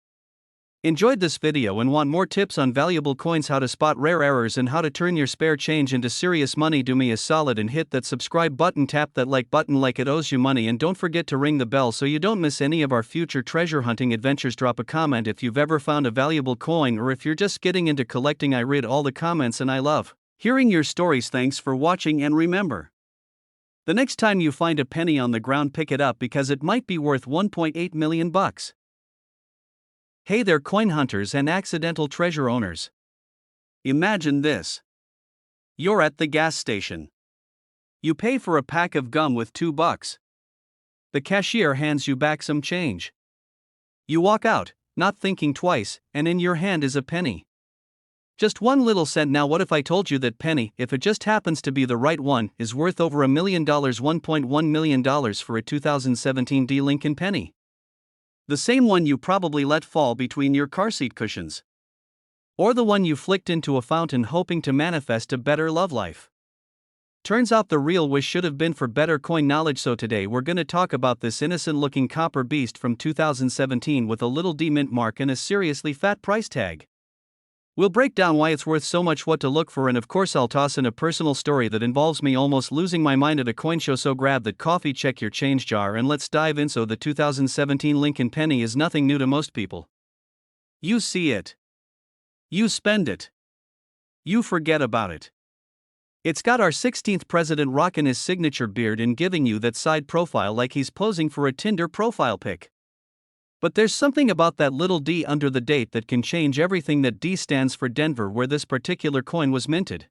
enjoyed this video and want more tips on valuable coins, how to spot rare errors, and how to turn your spare change into serious money, do me a solid and hit that subscribe button, tap that like button like it owes you money, and don't forget to ring the bell so you don't miss any of our future treasure hunting adventures. Drop a comment if you've ever found a valuable coin, or if you're just getting into collecting. I read all the comments and I love hearing your stories. Thanks for watching, and remember, the next time you find a penny on the ground, pick it up, because it might be worth $1.8 million. Hey there, coin hunters and accidental treasure owners. Imagine this. You're at the gas station. You pay for a pack of gum with $2. The cashier hands you back some change. You walk out, not thinking twice, and in your hand is a penny. Just one little cent. Now what if I told you that penny, if it just happens to be the right one, is worth over $1 million, $1.1 million for a 2017 D Lincoln penny? The same one you probably let fall between your car seat cushions. Or the one you flicked into a fountain hoping to manifest a better love life. Turns out the real wish should have been for better coin knowledge. So today we're gonna talk about this innocent looking copper beast from 2017 with a little D mint mark and a seriously fat price tag. We'll break down why it's worth so much, what to look for, and of course I'll toss in a personal story that involves me almost losing my mind at a coin show. So grab that coffee, check your change jar, and let's dive in. So the 2017 Lincoln penny is nothing new to most people. You see it You spend it. You forget about it. It's got our 16th president rockin' his signature beard and giving you that side profile like he's posing for a Tinder profile pic. But there's something about that little D under the date that can change everything. That D stands for Denver, where this particular coin was minted.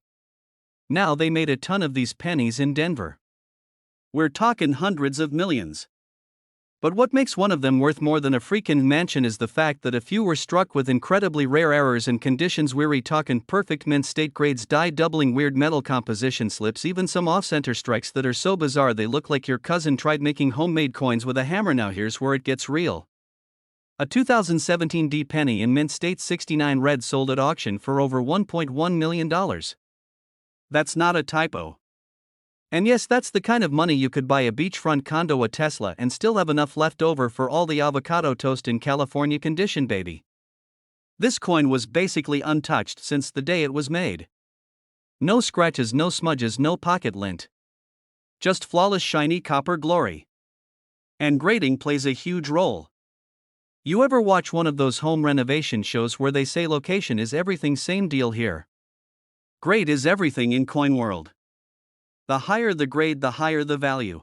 Now they made a ton of these pennies in Denver. We're talking hundreds of millions. But what makes one of them worth more than a freaking mansion is the fact that a few were struck with incredibly rare errors and conditions. We're talking perfect mint state grades, die doubling, weird metal composition slips, even some off-center strikes that are so bizarre they look like your cousin tried making homemade coins with a hammer. Now here's where it gets real. A 2017 D penny in mint state 69 red sold at auction for over $1.1 million. That's not a typo. And yes, that's the kind of money you could buy a beachfront condo, a Tesla, and still have enough left over for all the avocado toast in California condition, baby. This coin was basically untouched since the day it was made. No scratches, no smudges, no pocket lint. Just flawless shiny copper glory. And grading plays a huge role. You ever watch one of those home renovation shows where they say location is everything? Same deal here. Grade is everything in coin world. The higher the grade, the higher the value.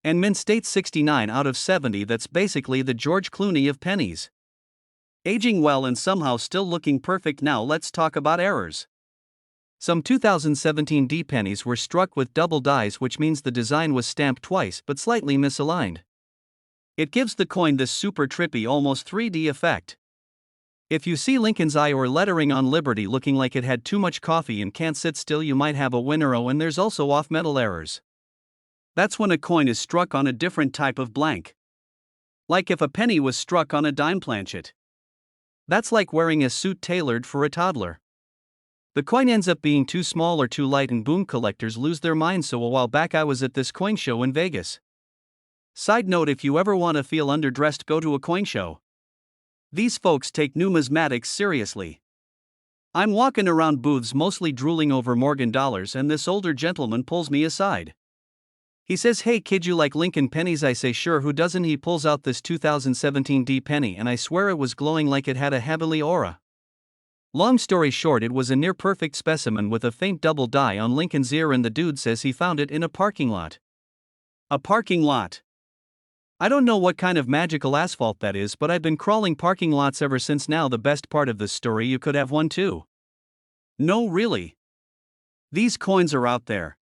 And mint state 69 out of 70, that's basically the George Clooney of pennies. Aging well and somehow still looking perfect. Now let's talk about errors. Some 2017 D pennies were struck with double dies, which means the design was stamped twice but slightly misaligned. It gives the coin this super trippy, almost 3D effect. If you see Lincoln's eye or lettering on Liberty looking like it had too much coffee and can't sit still, you might have a winner. Oh, and there's also off-metal errors. That's when a coin is struck on a different type of blank. Like if a penny was struck on a dime planchet. That's like wearing a suit tailored for a toddler. The coin ends up being too small or too light and boom, collectors lose their minds. So a while back I was at this coin show in Vegas. Side note, if you ever want to feel underdressed, go to a coin show. These folks take numismatics seriously. I'm walking around booths mostly drooling over Morgan dollars, and this older gentleman pulls me aside. He says, "Hey kid, you like Lincoln pennies?" I say, "Sure, who doesn't?" He pulls out this 2017 D penny and I swear it was glowing like it had a heavenly aura. Long story short, it was a near perfect specimen with a faint double die on Lincoln's ear, and the dude says he found it in a parking lot. A parking lot. I don't know what kind of magical asphalt that is, but I've been crawling parking lots ever since. Now the best part of this story, you could have one too. No, really. These coins are out there.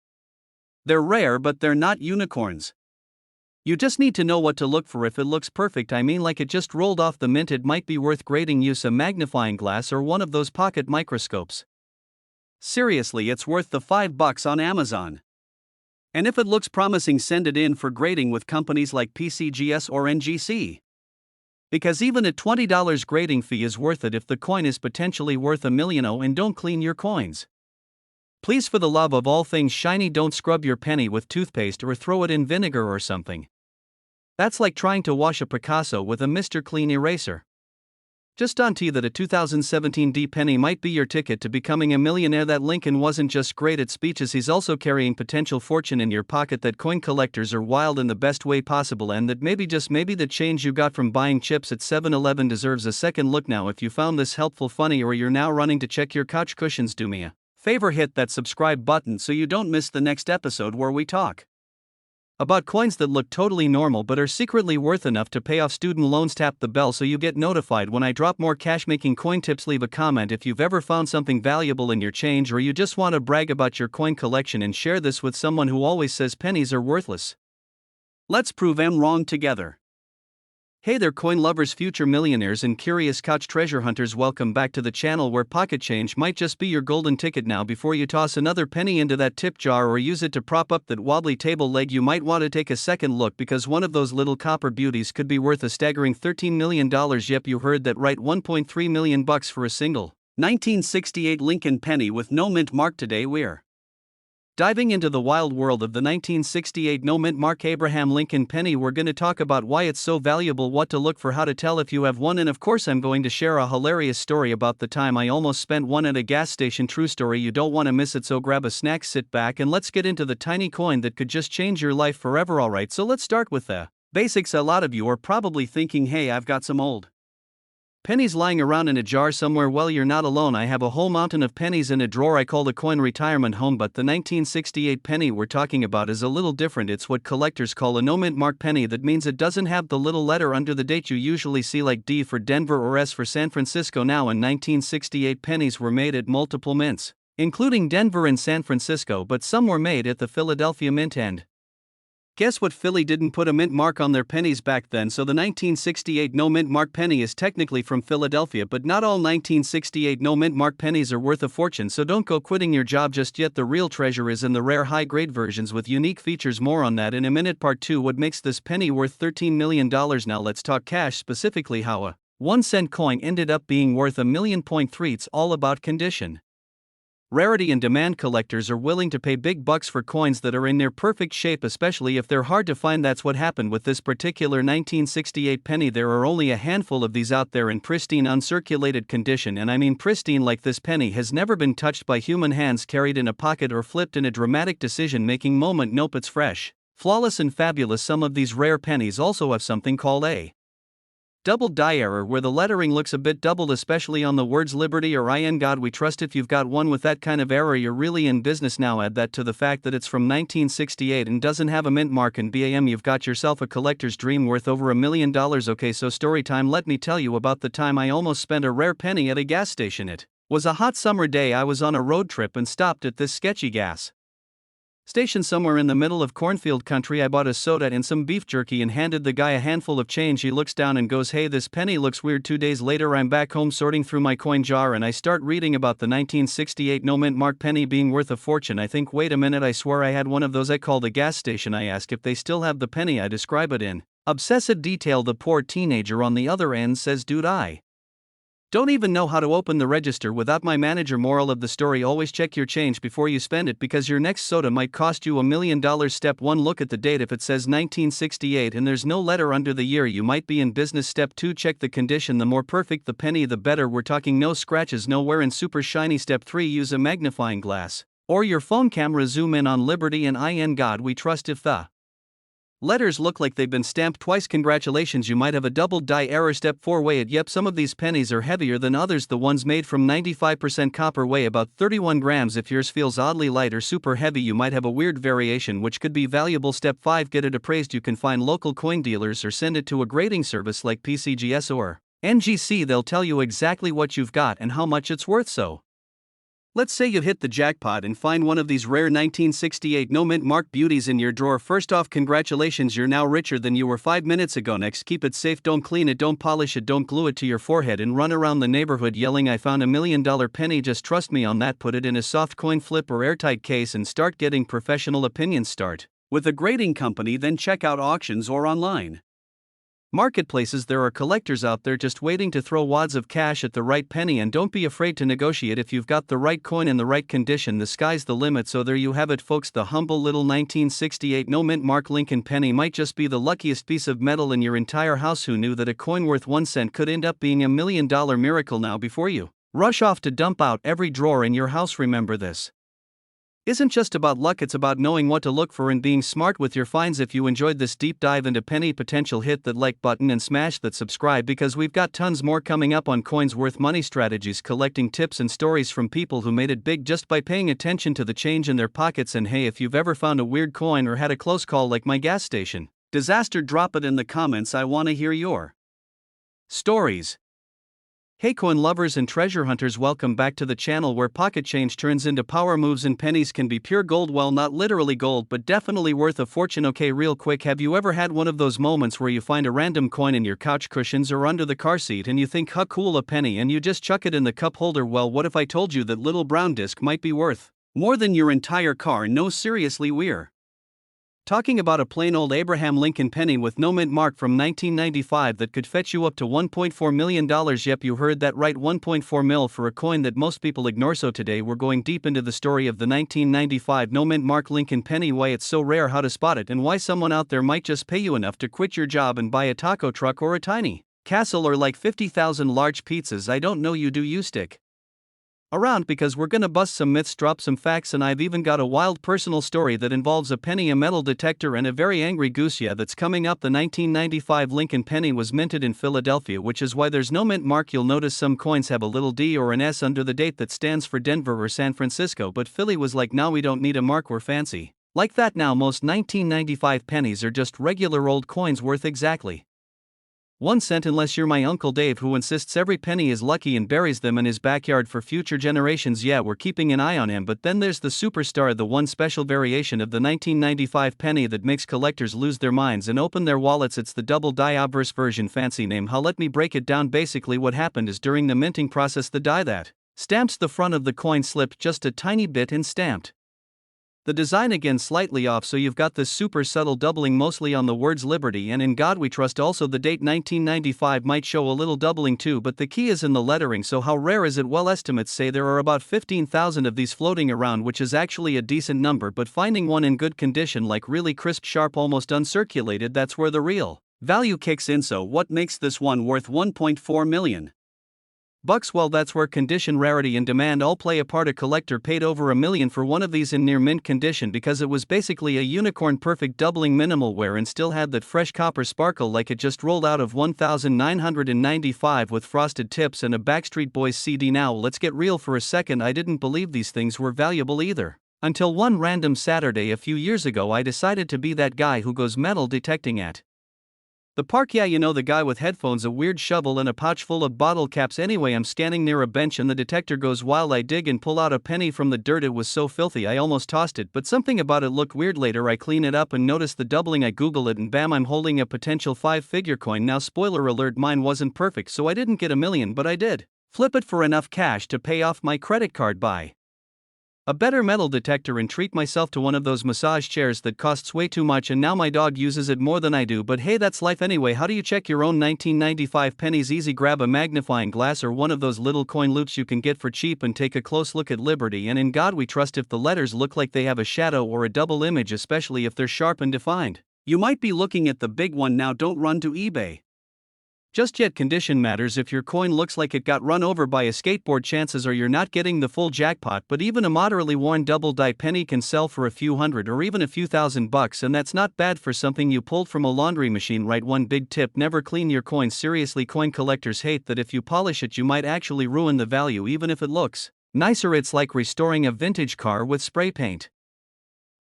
They're rare, but they're not unicorns. You just need to know what to look for. If it looks perfect, I mean like it just rolled off the mint, it might be worth grading. Use a magnifying glass or one of those pocket microscopes. Seriously, it's worth the $5 on Amazon. And if it looks promising, send it in for grading with companies like PCGS or NGC. Because even a $20 grading fee is worth it if the coin is potentially worth $1 million. Oh, and don't clean your coins. Please, for the love of all things shiny, don't scrub your penny with toothpaste or throw it in vinegar or something. That's like trying to wash a Picasso with a Mr. Clean eraser. Just on to you that a 2017 D penny might be your ticket to becoming a millionaire. That Lincoln wasn't just great at speeches, he's also carrying potential fortune in your pocket. That coin collectors are wild in the best way possible, and that maybe, just maybe, the change you got from buying chips at 7-Eleven deserves a second look. Now, if you found this helpful, funny, or you're now running to check your couch cushions, do me a favor, hit that subscribe button so you don't miss the next episode where we talk about coins that look totally normal but are secretly worth enough to pay off student loans. Tap the bell so you get notified when I drop more cash-making coin tips. Leave a comment if you've ever found something valuable in your change, or you just want to brag about your coin collection, and share this with someone who always says pennies are worthless. Let's prove them wrong together. Hey there, coin lovers, future millionaires, and curious couch treasure hunters. Welcome back to the channel where pocket change might just be your golden ticket. Now, before you toss another penny into that tip jar or use it to prop up that wobbly table leg, you might want to take a second look, because one of those little copper beauties could be worth a staggering $13 million. Yep, you heard that right, $1.3 million for a single 1968 Lincoln penny with no mint mark. Today we're diving into the wild world of the 1968 no mint mark Abraham Lincoln penny. We're going to talk about why it's so valuable, what to look for, how to tell if you have one, and of course I'm going to share a hilarious story about the time I almost spent one at a gas station. True story, you don't want to miss it, so grab a snack, sit back, and let's get into the tiny coin that could just change your life forever. Alright, so let's start with the basics. A lot of you are probably thinking, hey, I've got some old Pennies lying around in a jar somewhere. Well, you're not alone. I have a whole mountain of pennies in a drawer I call the coin retirement home, but the 1968 penny we're talking about is a little different. It's what collectors call a no mint mark penny. That means it doesn't have the little letter under the date you usually see, like D for Denver or S for San Francisco. Now, in 1968, pennies were made at multiple mints, including Denver and San Francisco, but some were made at the Philadelphia Mint. And guess what? Philly didn't put a mint mark on their pennies back then, so the 1968 no mint mark penny is technically from Philadelphia, but not all 1968 no mint mark pennies are worth a fortune, so don't go quitting your job just yet. The real treasure is in the rare high-grade versions with unique features. More on that in a minute. Part 2: what makes this penny worth $13 million? Now let's talk cash, specifically how a 1-cent coin ended up being worth $1 million. It's all about condition, rarity, and demand. Collectors are willing to pay big bucks for coins that are in near perfect shape, especially if they're hard to find. That's what happened with this particular 1968 penny. There are only a handful of these out there in pristine uncirculated condition, and I mean pristine like this penny has never been touched by human hands, carried in a pocket, or flipped in a dramatic decision-making moment. Nope, it's fresh, flawless, and fabulous. Some of these rare pennies also have something called a double die error, where the lettering looks a bit doubled, especially on the words Liberty or In God We Trust. If you've got one with that kind of error, you're really in business. Now add that to the fact that it's from 1968 and doesn't have a mint mark, and bam, you've got yourself a collector's dream worth over $1 million. Okay, so story time. Let me tell you about the time I almost spent a rare penny at a gas station. It was a hot summer day. I was on a road trip and stopped at this sketchy gas station somewhere in the middle of cornfield country. I bought a soda and some beef jerky and handed the guy a handful of change. He looks down and goes, "Hey, this penny looks weird." 2 days later, I'm back home sorting through my coin jar and I start reading about the 1968 no mint mark penny being worth a fortune. I think, wait a minute, I swear I had one of those. I call the gas station. I ask if they still have the penny. I describe it in obsessive detail. The poor teenager on the other end says, "Dude, I don't even know how to open the register without my manager." Moral of the story: always check your change before you spend it, because your next soda might cost you $1 million. Step 1: look at the date. If it says 1968 and there's no letter under the year, you might be in business. Step 2: check the condition. The more perfect the penny, the better. We're talking no scratches, no wear, and super shiny. Step 3: use a magnifying glass or your phone camera. Zoom in on Liberty and In God We Trust. If the letters look like they've been stamped twice, congratulations, you might have a double die error. Step 4: weigh it. Yep, some of these pennies are heavier than others. The ones made from 95% copper weigh about 31 grams. If yours feels oddly light or super heavy, you might have a weird variation which could be valuable. Step 5: get it appraised. You can find local coin dealers or send it to a grading service like PCGS or NGC. They'll tell you exactly what you've got and how much it's worth. So let's say you hit the jackpot and find one of these rare 1968 no mint mark beauties in your drawer. First off, congratulations, you're now richer than you were 5 minutes ago. Next, keep it safe. Don't clean it, don't polish it, don't glue it to your forehead and run around the neighborhood yelling, "I found $1 million penny." Just trust me on that. Put it in a soft coin flip or airtight case and start getting professional opinions. Start with a grading company, then check out auctions or online marketplaces. There are collectors out there just waiting to throw wads of cash at the right penny, and don't be afraid to negotiate if you've got the right coin in the right condition. The sky's the limit. So there you have it, folks. The humble little 1968 no mint mark Lincoln penny might just be the luckiest piece of metal in your entire house. Who knew that a coin worth 1 cent could end up being $1 million miracle? Now, before you rush off to dump out every drawer in your house, remember this isn't just about luck, it's about knowing what to look for and being smart with your finds. If you enjoyed this deep dive into penny potential, hit that like button and smash that subscribe, because we've got tons more coming up on coins worth money, strategies, collecting tips, and stories from people who made it big just by paying attention to the change in their pockets. And hey, if you've ever found a weird coin or had a close call like my gas station disaster, drop it in the comments. I want to hear your stories. Hey coin lovers and treasure hunters, welcome back to the channel where pocket change turns into power moves and pennies can be pure gold. Well, not literally gold, but definitely worth a fortune. Okay, real quick, have you ever had one of those moments where you find a random coin in your couch cushions or under the car seat and you think, how cool, a penny, and you just chuck it in the cup holder? Well, what if I told you that little brown disc might be worth more than your entire car? No, seriously, we're talking about a plain old Abraham Lincoln penny with no mint mark from 1995 that could fetch you up to $1.4 million. Yep, you heard that right, 1.4 mil for a coin that most people ignore. So today we're going deep into the story of the 1995 no mint mark Lincoln penny, why it's so rare, how to spot it, and why someone out there might just pay you enough to quit your job and buy a taco truck or a tiny castle or like 50,000 large pizzas. I don't know you, do you? Stick around because we're gonna bust some myths, drop some facts, and I've even got a wild personal story that involves a penny, a metal detector, and a very angry goose. Yeah, that's coming up. The 1995 Lincoln penny was minted in Philadelphia, which is why there's no mint mark. You'll notice some coins have a little D or an S under the date that stands for Denver or San Francisco, but Philly was like, nah, we don't need a mark, we're fancy. Like that. Now most 1995 pennies are just regular old coins worth exactly 1 cent, unless you're my Uncle Dave, who insists every penny is lucky and buries them in his backyard for future generations. Yeah, we're keeping an eye on him. But then there's the superstar, the one special variation of the 1995 penny that makes collectors lose their minds and open their wallets. It's the double die obverse version. Fancy name, how? Let me break it down. Basically what happened is during the minting process, the die that stamps the front of the coin slipped just a tiny bit and stamped the design again slightly off, so you've got this super subtle doubling mostly on the words Liberty and In God We Trust. Also the date 1995 might show a little doubling too, but the key is in the lettering. So how rare is it? Well, estimates say there are about 15,000 of these floating around, which is actually a decent number, but finding one in good condition, like really crisp, sharp, almost uncirculated, that's where the real value kicks in. So what makes this one worth $1.4 million? Well, that's where condition, rarity, and demand all play a part. A collector paid over $1 million for one of these in near mint condition because it was basically a unicorn, perfect doubling, minimal wear, and still had that fresh copper sparkle like it just rolled out of 1995 with frosted tips and a Backstreet Boys CD. Now let's get real for a second. I didn't believe these things were valuable either, until one random Saturday a few years ago I decided to be that guy who goes metal detecting at the park. Yeah, you know, the guy with headphones, a weird shovel, and a pouch full of bottle caps. Anyway, I'm standing near a bench and the detector goes wild. I dig and pull out a penny from the dirt. It was so filthy I almost tossed it, but something about it looked weird. Later I clean it up and notice the doubling. I Google it and bam, I'm holding a potential 5-figure coin. Now spoiler alert, mine wasn't perfect, so I didn't get $1 million, but I did flip it for enough cash to pay off my credit card, buy a better metal detector, and treat myself to one of those massage chairs that costs way too much, and now my dog uses it more than I do. But hey, that's life anyway. How do you check your own 1995 pennies? Easy, grab a magnifying glass or one of those little coin loupes you can get for cheap and take a close look at Liberty and In God We Trust. If the letters look like they have a shadow or a double image, especially if they're sharp and defined, you might be looking at the big one. Now don't run to eBay just yet. Condition matters. If your coin looks like it got run over by a skateboard, chances are you're not getting the full jackpot. But even a moderately worn double die penny can sell for a few hundred or even a few $1,000, and that's not bad for something you pulled from a laundry machine. Right, one big tip: never clean your coins. Seriously, coin collectors hate that if you polish it you might actually ruin the value even if it looks nicer. It's like restoring a vintage car with spray paint.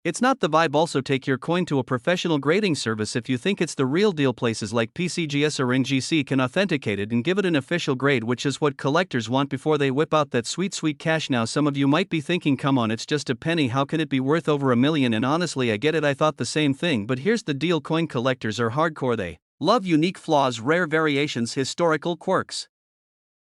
It's not the vibe. Also, take your coin to a professional grading service if you think it's the real deal. Places like PCGS or NGC can authenticate it and give it an official grade, which is what collectors want before they whip out that sweet, sweet cash. Now some of you might be thinking, come on, it's just a penny, how can it be worth over $1 million? And honestly, I get it, I thought the same thing, but here's the deal: coin collectors are hardcore. They love unique flaws, rare variations, historical quirks,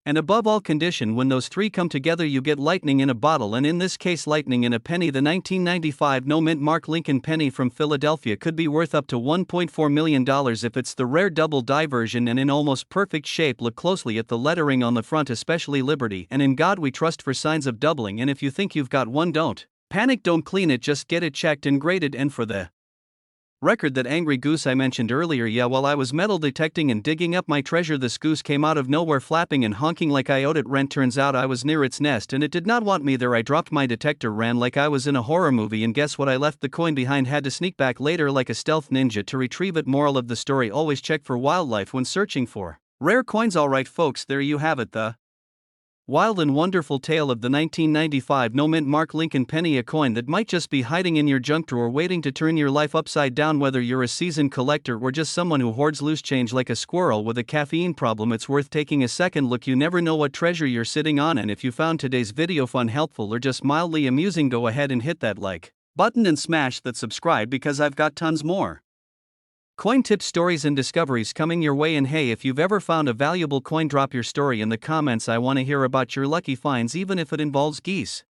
and above all, condition. When those three come together, you get lightning in a bottle, and in this case, lightning in a penny. The 1995 no mint mark Lincoln penny from Philadelphia could be worth up to $1.4 million if it's the rare double die version and in almost perfect shape. Look closely at the lettering on the front, especially Liberty and In God We Trust, for signs of doubling. And if you think you've got one, don't panic, don't clean it, just get it checked and graded. And for the record, that angry goose I mentioned earlier, yeah, while I was metal detecting and digging up my treasure, this goose came out of nowhere flapping and honking like I owed it rent. Turns out I was near its nest and it did not want me there. I dropped my detector, ran like I was in a horror movie, and guess what? I left the coin behind, had to sneak back later like a stealth ninja to retrieve it. Moral of the story: always check for wildlife when searching for rare coins. Alright folks, there you have it, the wild and wonderful tale of the 1995 no mint mark Lincoln penny, a coin that might just be hiding in your junk drawer waiting to turn your life upside down. Whether you're a seasoned collector or just someone who hoards loose change like a squirrel with a caffeine problem, it's worth taking a second look. You never know what treasure you're sitting on. And if you found today's video fun, helpful, or just mildly amusing, go ahead and hit that like button and smash that subscribe, because I've got tons more coin tips, stories, and discoveries coming your way. And hey, if you've ever found a valuable coin, drop your story in the comments. I want to hear about your lucky finds, even if it involves geese.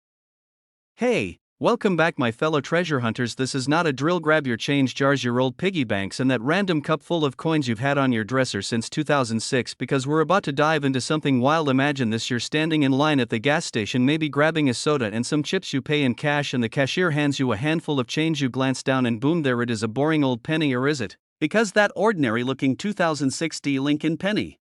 Hey, welcome back my fellow treasure hunters. This is not a drill. Grab your change jars, your old piggy banks, and that random cup full of coins you've had on your dresser since 2006, because we're about to dive into something wild. Imagine this: you're standing in line at the gas station, maybe grabbing a soda and some chips. You pay in cash and the cashier hands you a handful of change. You glance down and boom, there it is, a boring old penny. Or is it because that ordinary looking 2006 Lincoln penny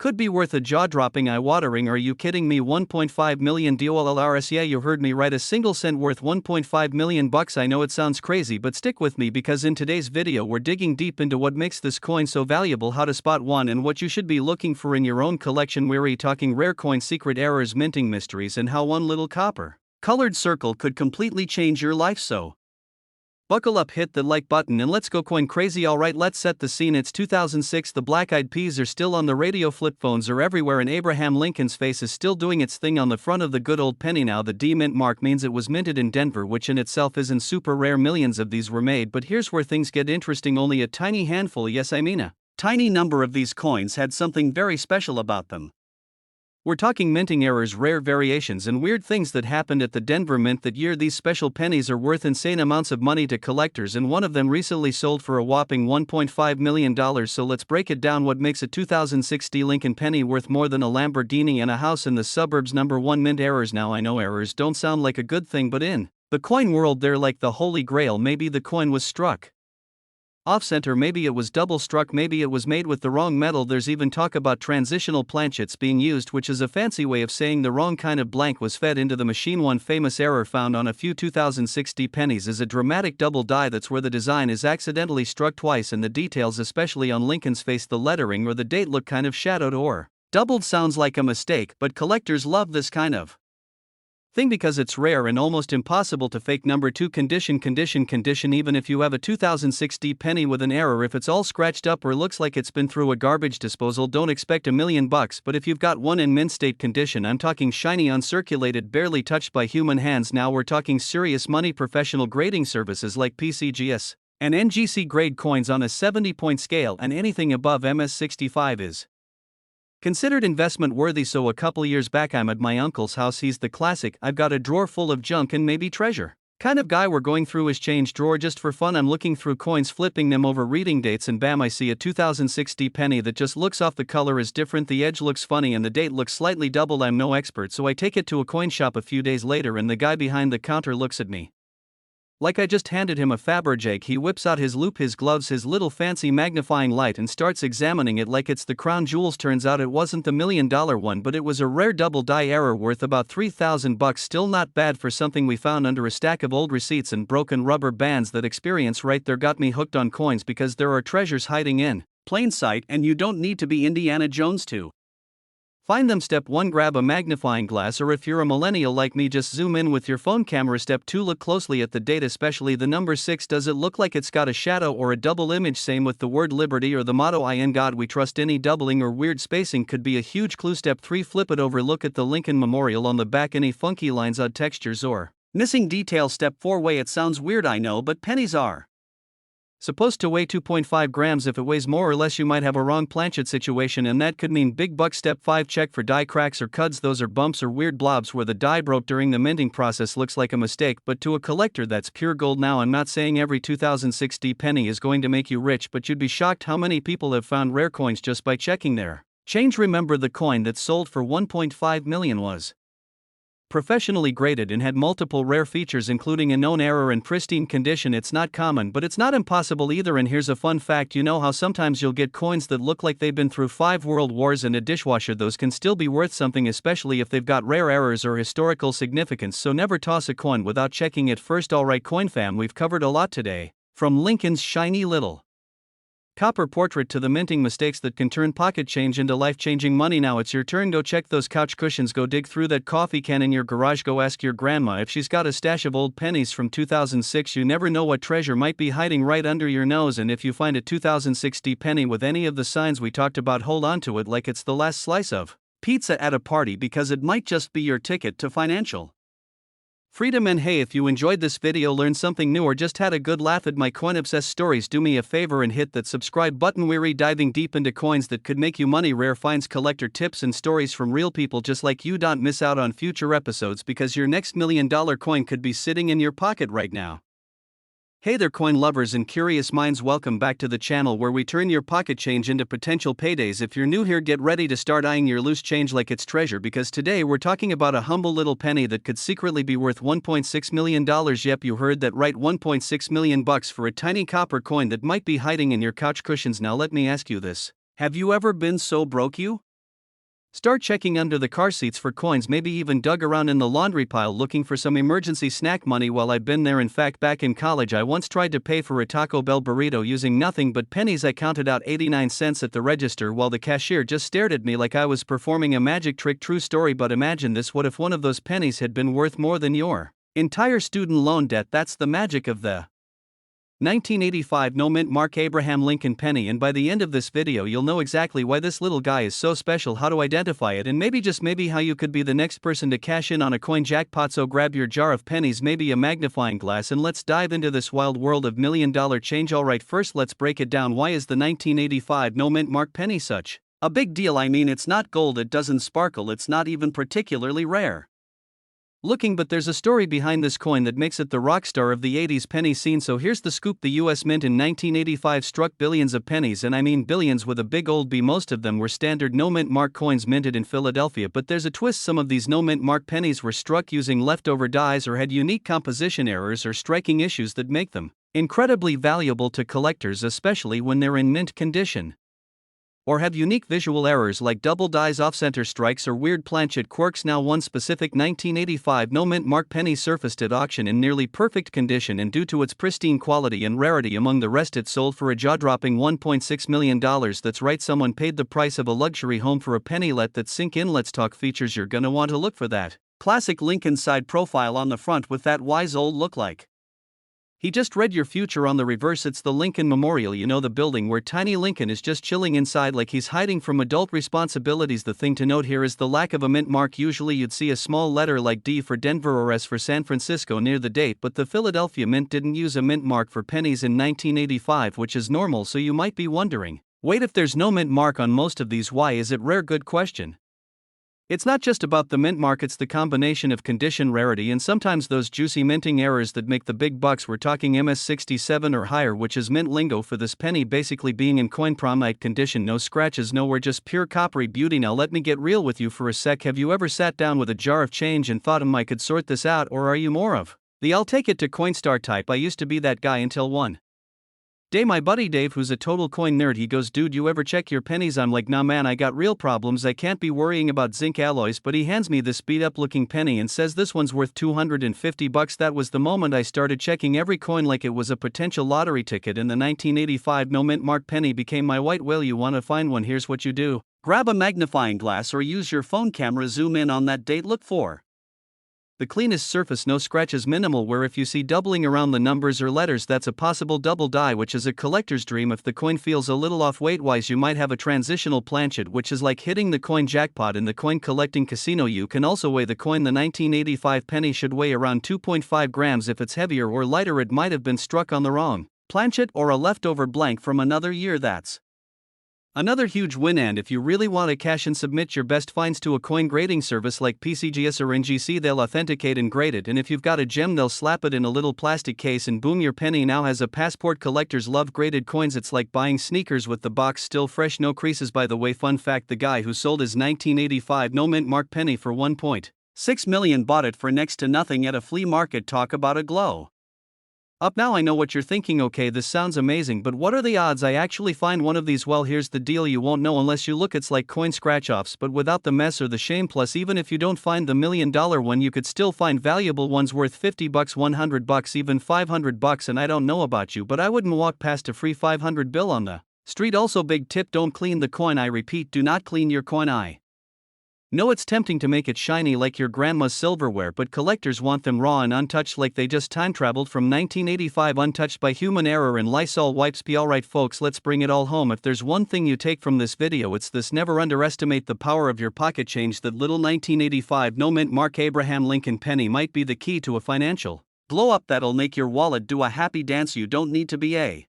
Could be worth a jaw-dropping, eye-watering. Are you kidding me? 1.5 million dollars? Yeah, you heard me right. A single cent worth 1.5 million bucks. I know it sounds crazy, but stick with me because in today's video we're digging deep into what makes this coin so valuable, how to spot one, and what you should be looking for in your own collection. We're talking rare coin secret errors, minting mysteries, and how one little copper colored circle could completely change your life. So buckle up, hit the like button, and let's go coin crazy. Alright, let's set the scene. It's 2006, the Black Eyed Peas are still on the radio, flip phones are everywhere, and Abraham Lincoln's face is still doing its thing on the front of the good old penny. Now the D mint mark means it was minted in Denver, which in itself isn't super rare. Millions of these were made, but here's where things get interesting. Only a tiny handful, yes I mean a tiny number of these coins had something very special about them. We're talking minting errors, rare variations, and weird things that happened at the Denver Mint that year. These special pennies are worth insane amounts of money to collectors, and one of them recently sold for a whopping $1.5 million. So let's break it down. What makes a 2006 D Lincoln penny worth more than a Lamborghini and a house in the suburbs? Number 1, mint errors. Now I know errors don't sound like a good thing, but in the coin world they're like the holy grail. Maybe the coin was struck off-center, maybe it was double-struck, maybe it was made with the wrong metal. There's even talk about transitional planchets being used, which is a fancy way of saying the wrong kind of blank was fed into the machine. One famous error found on a few 2006 D pennies is a dramatic double die. That's where the design is accidentally struck twice and the details, especially on Lincoln's face, the lettering or the date, look kind of shadowed or doubled. Sounds like a mistake, but collectors love this kind of thing because it's rare and almost impossible to fake. Number 2, condition. Even if you have a 2006 D penny with an error, if it's all scratched up or looks like it's been through a garbage disposal, don't expect $1 million. But if you've got one in mint state condition, I'm talking shiny, uncirculated, barely touched by human hands, now we're talking serious money. Professional grading services like PCGS and NGC grade coins on a 70-point scale, and anything above MS65 is considered investment worthy. So a couple years back I'm at my uncle's house. He's the classic "I've got a drawer full of junk and maybe treasure" kind of guy. We're going through his change drawer just for fun. I'm looking through coins, flipping them over, reading dates, and bam, I see a 2006 D penny that just looks off. The color is different, the edge looks funny, and the date looks slightly doubled. I'm no expert, so I take it to a coin shop a few days later, and the guy behind the counter looks at me like I just handed him a Fabergé. He whips out his loupe, his gloves, his little fancy magnifying light, and starts examining it like it's the crown jewels. Turns out it wasn't the $1 million one, but it was a rare double die error worth about $3,000. Still not bad for something we found under a stack of old receipts and broken rubber bands. That experience right there got me hooked on coins because there are treasures hiding in plain sight, and you don't need to be Indiana Jones to find them. Step 1, grab a magnifying glass, or if you're a millennial like me, just zoom in with your phone camera. Step 2, look closely at the date, especially the number 6. Does it look like it's got a shadow or a double image? Same with the word liberty or the motto "I in God we trust." Any doubling or weird spacing could be a huge clue. Step 3, flip it over, look at the Lincoln Memorial on the back. Any funky lines, odd textures, or missing details. Step 4, weigh. It sounds weird, I know, but pennies are supposed to weigh 2.5 grams. If it weighs more or less, you might have a wrong planchet situation, and that could mean big bucks. Step 5, check for die cracks or cuds. Those are bumps or weird blobs where the die broke during the minting process. Looks like a mistake, but to a collector that's pure gold. Now I'm not saying every 2006 D penny is going to make you rich, but you'd be shocked how many people have found rare coins just by checking their change. Remember, the coin that sold for $1.5 million was professionally graded and had multiple rare features, including a known error and pristine condition. It's not common, but it's not impossible either. And here's a fun fact: you know how sometimes you'll get coins that look like they've been through 5 world wars and a dishwasher? Those can still be worth something, especially if they've got rare errors or historical significance. So never toss a coin without checking it first. Alright coin fam, we've covered a lot today, from Lincoln's shiny little copper portrait to the minting mistakes that can turn pocket change into life-changing money. Now it's your turn. Go check those couch cushions, go dig through that coffee can in your garage, go ask your grandma if she's got a stash of old pennies from 2006. You never know what treasure might be hiding right under your nose, and if you find a 2006 D penny with any of the signs we talked about, hold on to it like it's the last slice of pizza at a party, because it might just be your ticket to financial freedom. And hey, if you enjoyed this video, learned something new, or just had a good laugh at my coin obsessed stories, do me a favor and hit that subscribe button. We're diving deep into coins that could make you money, rare finds, collector tips, and stories from real people just like you. Don't miss out on future episodes, because your next $1 million coin could be sitting in your pocket right now. Hey there coin lovers and curious minds, welcome back to the channel where we turn your pocket change into potential paydays. If you're new here, get ready to start eyeing your loose change like it's treasure, because today we're talking about a humble little penny that could secretly be worth $1.6 million. Yep, you heard that right, $1.6 million for a tiny copper coin that might be hiding in your couch cushions. Now let me ask you this: have you ever been so broke you Start checking under the car seats for coins, maybe even dug around in the laundry pile looking for some emergency snack money. While I've been there, in fact back in college I once tried to pay for a Taco Bell burrito using nothing but pennies. I counted out 89 cents at the register while the cashier just stared at me like I was performing a magic trick. True story. But imagine this: what if one of those pennies had been worth more than your entire student loan debt? That's the magic of the 1985 no mint mark Abraham Lincoln penny. And by the end of this video you'll know exactly why this little guy is so special, how to identify it, and maybe just maybe how you could be the next person to cash in on a coin jackpot. So grab your jar of pennies, maybe a magnifying glass, and let's dive into this wild world of $1,000,000 change. Alright, first let's break it down. Why is the 1985 no mint mark penny such a big deal? I mean, it's not gold, it doesn't sparkle, it's not even particularly rare looking, but there's a story behind this coin that makes it the rock star of the 80s penny scene. So here's the scoop: the US Mint in 1985 struck billions of pennies, and I mean billions with a big old B. Most of them were standard no mint mark coins minted in Philadelphia, but there's a twist: some of these no mint mark pennies were struck using leftover dies or had unique composition errors or striking issues that make them incredibly valuable to collectors, especially when they're in mint condition, or have unique visual errors like double dies, off-center strikes, or weird planchet quirks. Now, one specific 1985 no mint mark penny surfaced at auction in nearly perfect condition, and due to its pristine quality and rarity among the rest, it sold for a jaw-dropping $1.6 million. That's right, someone paid the price of a luxury home for a penny. Let that sink in. Let's talk features. You're gonna want to look for that classic Lincoln side profile on the front with that wise old look like he just read your future. On the reverse, it's the Lincoln Memorial, you know, the building where tiny Lincoln is just chilling inside like he's hiding from adult responsibilities. The thing to note here is the lack of a mint mark. Usually you'd see a small letter like D for Denver or S for San Francisco near the date, but the Philadelphia Mint didn't use a mint mark for pennies in 1985, which is normal. So you might be wondering, wait, if there's no mint mark on most of these, why is it rare? Good question. It's not just about the mint mark, it's the combination of condition, rarity, and sometimes those juicy minting errors that make the big bucks. We're talking MS67 or higher, which is mint lingo for this penny basically being in coin promite condition. No scratches nowhere, just pure coppery beauty. Now let me get real with you for a sec. Have you ever sat down with a jar of change and thought, I could sort this out? Or are you more of the I'll take it to Coinstar type? I used to be that guy until one day my buddy Dave, who's a total coin nerd, he goes, dude, you ever check your pennies? I'm like, nah man, I got real problems, I can't be worrying about zinc alloys. But he hands me this beat up looking penny and says this one's worth $250. That was the moment I started checking every coin like it was a potential lottery ticket, and the 1985 no mint mark penny became my white whale. You wanna find one? Here's what you do: grab a magnifying glass or use your phone camera, zoom in on that date, look for the cleanest surface, no scratches, minimal wear. If you see doubling around the numbers or letters, that's a possible double die, which is a collector's dream. If the coin feels a little off weight-wise, you might have a transitional planchet, which is like hitting the coin jackpot in the coin collecting casino. You can also weigh the coin. The 1985 penny should weigh around 2.5 grams. If it's heavier or lighter, it might have been struck on the wrong planchet or a leftover blank from another year. That's another huge win. And if you really want to cash in, submit your best finds to a coin grading service like PCGS or NGC. They'll authenticate and grade it, and if you've got a gem, they'll slap it in a little plastic case, and boom, your penny now has a passport. Collectors love graded coins. It's like buying sneakers with the box still fresh, no creases. By the way, fun fact, the guy who sold his 1985 no mint mark penny for $1.6 million bought it for next to nothing at a flea market. Talk about a glow up. Now I know what you're thinking, okay, this sounds amazing, but what are the odds I actually find one of these? Well, here's the deal: you won't know unless you look. It's like coin scratch-offs, but without the mess or the shame. Plus, even if you don't find the $1 million one, you could still find valuable ones worth $50, $100, even $500. And I don't know about you, but I wouldn't walk past a free 500 bill on the street. Also, big tip: don't clean the coin. I repeat, do not clean your coin. I know it's tempting to make it shiny like your grandma's silverware, but collectors want them raw and untouched, like they just time traveled from 1985, untouched by human error and Lysol wipes. Alright folks, let's bring it all home. If there's one thing you take from this video, it's this: never underestimate the power of your pocket change. That little 1985 no mint mark Abraham Lincoln penny might be the key to a financial blow up that'll make your wallet do a happy dance. You don't need to be a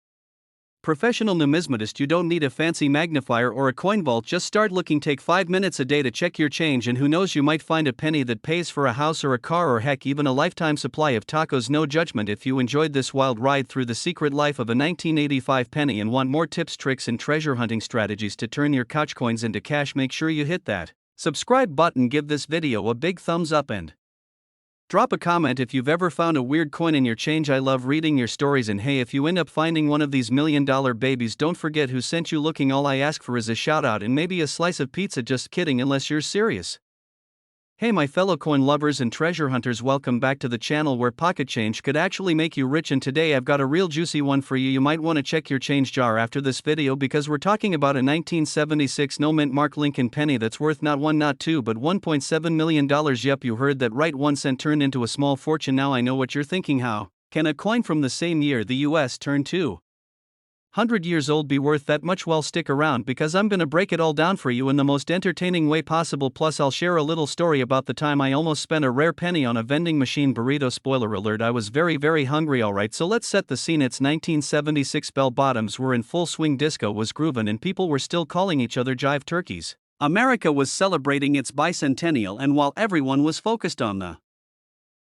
professional numismatist, you don't need a fancy magnifier or a coin vault. Just start looking. Take 5 minutes a day to check your change, and who knows, you might find a penny that pays for a house or a car, or heck, even a lifetime supply of tacos. No judgment. If you enjoyed this wild ride through the secret life of a 1985 penny and want more tips, tricks, and treasure hunting strategies to turn your couch coins into cash, make sure you hit that subscribe button, give this video a big thumbs up, and Drop a comment if you've ever found a weird coin in your change. I love reading your stories, and hey, if you end up finding one of these $1,000,000 babies, don't forget who sent you looking. All I ask for is a shout out and maybe a slice of pizza. Just kidding, unless you're serious. Hey my fellow coin lovers and treasure hunters, welcome back to the channel where pocket change could actually make you rich, and today I've got a real juicy one for you. You might want to check your change jar after this video because we're talking about a 1976 no mint mark Lincoln penny that's worth not one not two but $1.7 million. Yep, you heard that right, 1 cent turned into a small fortune. Now I know what you're thinking, how can a coin from the same year the US turned 200 years old be worth that much? Well, stick around because I'm gonna break it all down for you in the most entertaining way possible. Plus I'll share a little story about the time I almost spent a rare penny on a vending machine burrito. Spoiler alert, I was very hungry. Alright, so let's set the scene. It's 1976. Bell bottoms were in full swing, disco was groovin', and people were still calling each other jive turkeys. America was celebrating its bicentennial, and while everyone was focused on the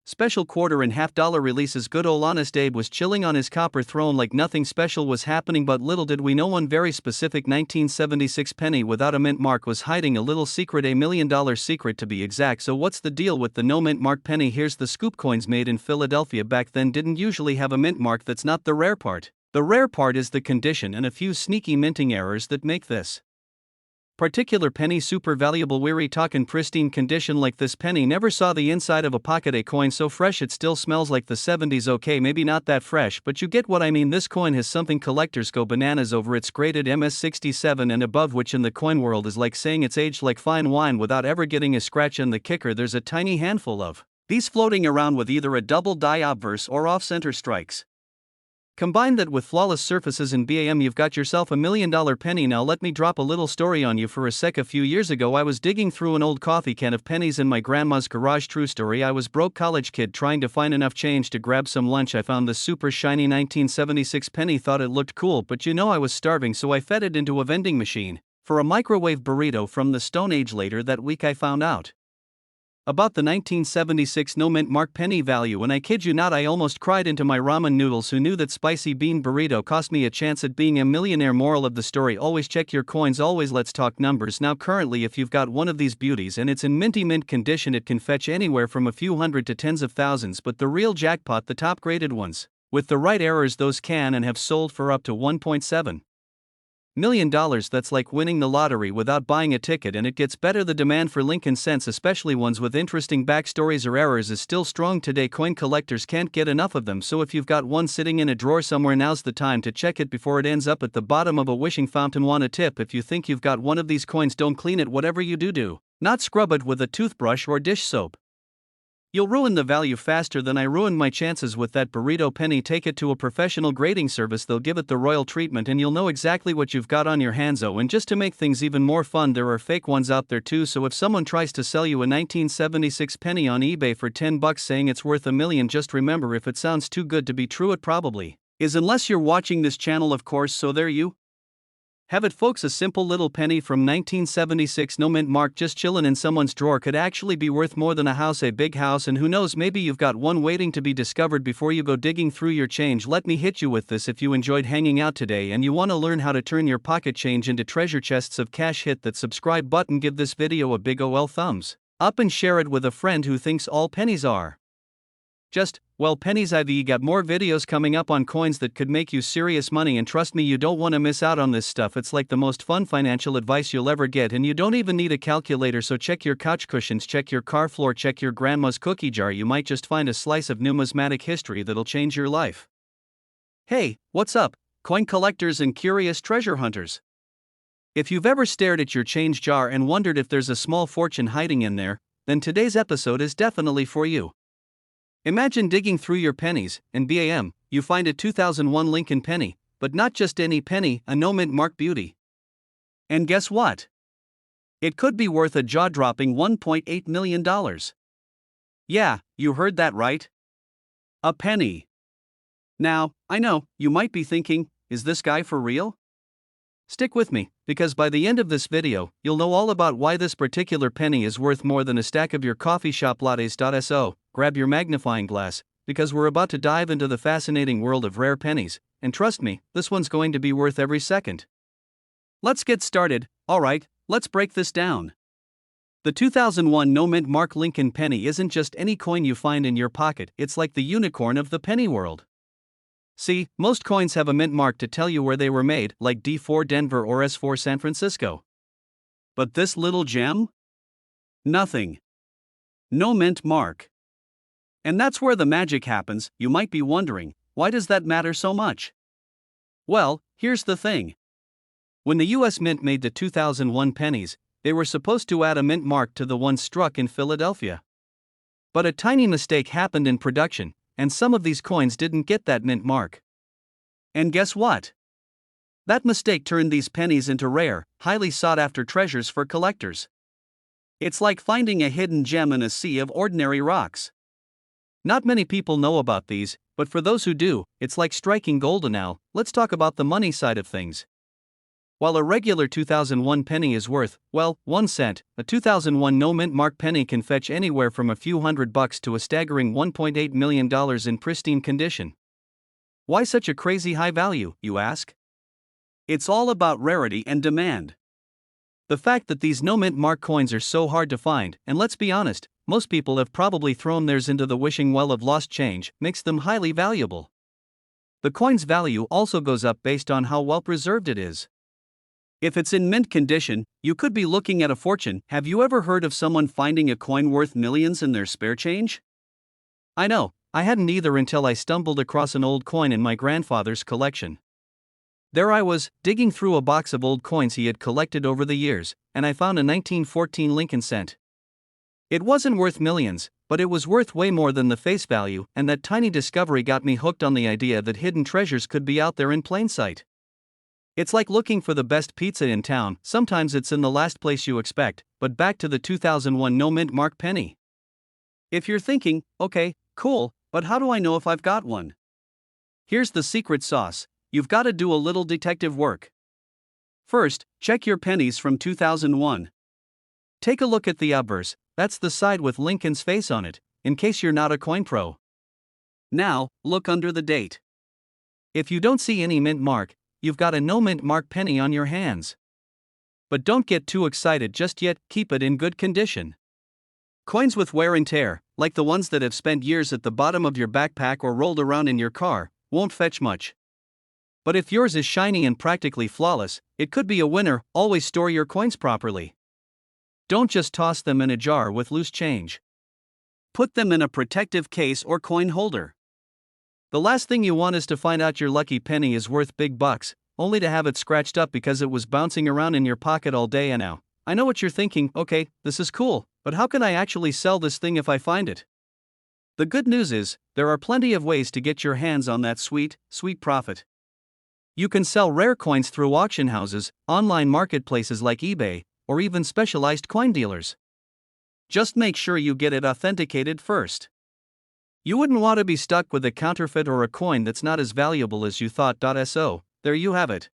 special quarter and $50 releases, good ol' Honest Abe was chilling on his copper throne like nothing special was happening. But little did we know one very specific 1976 penny without a mint mark was hiding a little secret, a $1 million secret to be exact. So what's the deal with the no mint mark penny? Here's the scoop. Coins made in Philadelphia back then didn't usually have a mint mark. That's not the rare part. The rare part is the condition and a few sneaky minting errors that make this particular penny super valuable. We're talking pristine condition like this penny never saw the inside of a pocket, a coin so fresh it still smells like the 70s. Okay, maybe not that fresh, but you get what I mean. This coin has something collectors go bananas over. It's graded MS67 and above, which in the coin world is like saying it's aged like fine wine without ever getting a scratch. And the kicker, there's a tiny handful of these floating around with either a double die obverse or off-center strikes. Combine that with flawless surfaces and BAM, you've got yourself a $1 million penny. Now let me drop a little story on you for a sec. A few years ago I was digging through an old coffee can of pennies in my grandma's garage. True story, I was broke college kid trying to find enough change to grab some lunch. I found this super shiny 1976 penny, thought it looked cool, but you know I was starving, so I fed it into a vending machine for a microwave burrito from the Stone Age. Later that week I found out about the 1976 no mint mark penny value, and I kid you not, I almost cried into my ramen noodles. Who knew that spicy bean burrito cost me a chance at being a millionaire? Moral of the story, always check your coins. Always. Let's talk numbers now. Currently, if you've got one of these beauties and it's in minty mint condition, it can fetch anywhere from a few hundred to tens of thousands. But the real jackpot, the top graded ones with the right errors, those can and have sold for up to $1.7 million. That's like winning the lottery without buying a ticket, and it gets better. The demand for Lincoln cents, especially ones with interesting backstories or errors, is still strong today. Coin collectors can't get enough of them, so if you've got one sitting in a drawer somewhere, now's the time to check it before it ends up at the bottom of a wishing fountain. Want a tip? If you think you've got one of these coins, don't clean it. Whatever you do not scrub it with a toothbrush or dish soap. You'll ruin the value faster than I ruined my chances with that burrito penny. Take it to a professional grading service, they'll give it the royal treatment and you'll know exactly what you've got on your hands. Oh, and just to make things even more fun, there are fake ones out there too, so if someone tries to sell you a 1976 penny on eBay for $10 saying it's worth $1 million, just remember, if it sounds too good to be true, it probably is, unless you're watching this channel, of course. So there you have it, folks. A simple little penny from 1976 no mint mark just chillin' in someone's drawer could actually be worth more than a house, a big house, and who knows, maybe you've got one waiting to be discovered before you go digging through your change. Let me hit you with this. If you enjoyed hanging out today and you want to learn how to turn your pocket change into treasure chests of cash, hit that subscribe button, give this video a big ol' thumbs up and share it with a friend who thinks all pennies are just, well, pennies. I've got more videos coming up on coins that could make you serious money, and trust me, you don't want to miss out on this stuff. It's like the most fun financial advice you'll ever get, and you don't even need a calculator. So check your couch cushions, check your car floor, check your grandma's cookie jar. You might just find a slice of numismatic history that'll change your life. Hey, what's up, coin collectors and curious treasure hunters? If you've ever stared at your change jar and wondered if there's a small fortune hiding in there, then today's episode is definitely for you. Imagine digging through your pennies, and BAM, you find a 2001 Lincoln penny, but not just any penny, a no mint mark beauty. And guess what? It could be worth a jaw-dropping $1.8 million. Yeah, you heard that right. A penny. Now, I know, you might be thinking, is this guy for real? Stick with me, because by the end of this video, you'll know all about why this particular penny is worth more than a stack of your coffee shop lattes. So, grab your magnifying glass, because we're about to dive into the fascinating world of rare pennies, and trust me, this one's going to be worth every second. Let's get started. Alright, let's break this down. The 2001 no mint mark Lincoln penny isn't just any coin you find in your pocket, it's like the unicorn of the penny world. See, most coins have a mint mark to tell you where they were made, like D4 Denver or S4 San Francisco. But this little gem? Nothing. No mint mark. And that's where the magic happens. You might be wondering, why does that matter so much? Well, here's the thing. When the US Mint made the 2001 pennies, they were supposed to add a mint mark to the one struck in Philadelphia. But a tiny mistake happened in production, and some of these coins didn't get that mint mark. And guess what? That mistake turned these pennies into rare, highly sought-after treasures for collectors. It's like finding a hidden gem in a sea of ordinary rocks. Not many people know about these, but for those who do, it's like striking gold. Now, let's talk about the money side of things. While a regular 2001 penny is worth, well, 1 cent, a 2001 no mint mark penny can fetch anywhere from a few $100 to a staggering $1.8 million in pristine condition. Why such a crazy high value, you ask? It's all about rarity and demand. The fact that these no mint mark coins are so hard to find, and let's be honest, most people have probably thrown theirs into the wishing well of lost change, makes them highly valuable. The coin's value also goes up based on how well preserved it is. If it's in mint condition, you could be looking at a fortune. Have you ever heard of someone finding a coin worth millions in their spare change? I know, I hadn't either until I stumbled across an old coin in my grandfather's collection. There I was, digging through a box of old coins he had collected over the years, and I found a 1914 Lincoln cent. It wasn't worth millions, but it was worth way more than the face value, and that tiny discovery got me hooked on the idea that hidden treasures could be out there in plain sight. It's like looking for the best pizza in town. Sometimes it's in the last place you expect. But back to the 2001 no mint mark penny. If you're thinking, okay, cool, but how do I know if I've got one? Here's the secret sauce. You've got to do a little detective work. First, check your pennies from 2001. Take a look at the obverse, that's the side with Lincoln's face on it, in case you're not a coin pro. Now, look under the date. If you don't see any mint mark, you've got a no mint mark penny on your hands. But don't get too excited just yet, keep it in good condition. Coins with wear and tear, like the ones that have spent years at the bottom of your backpack or rolled around in your car, won't fetch much. But if yours is shiny and practically flawless, it could be a winner. Always store your coins properly. Don't just toss them in a jar with loose change. Put them in a protective case or coin holder. The last thing you want is to find out your lucky penny is worth big bucks, only to have it scratched up because it was bouncing around in your pocket all day. And now, I know what you're thinking, okay, this is cool, but how can I actually sell this thing if I find it? The good news is, there are plenty of ways to get your hands on that sweet, sweet profit. You can sell rare coins through auction houses, online marketplaces like eBay, or even specialized coin dealers. Just make sure you get it authenticated first. You wouldn't want to be stuck with a counterfeit or a coin that's not as valuable as you thought. So, there you have it.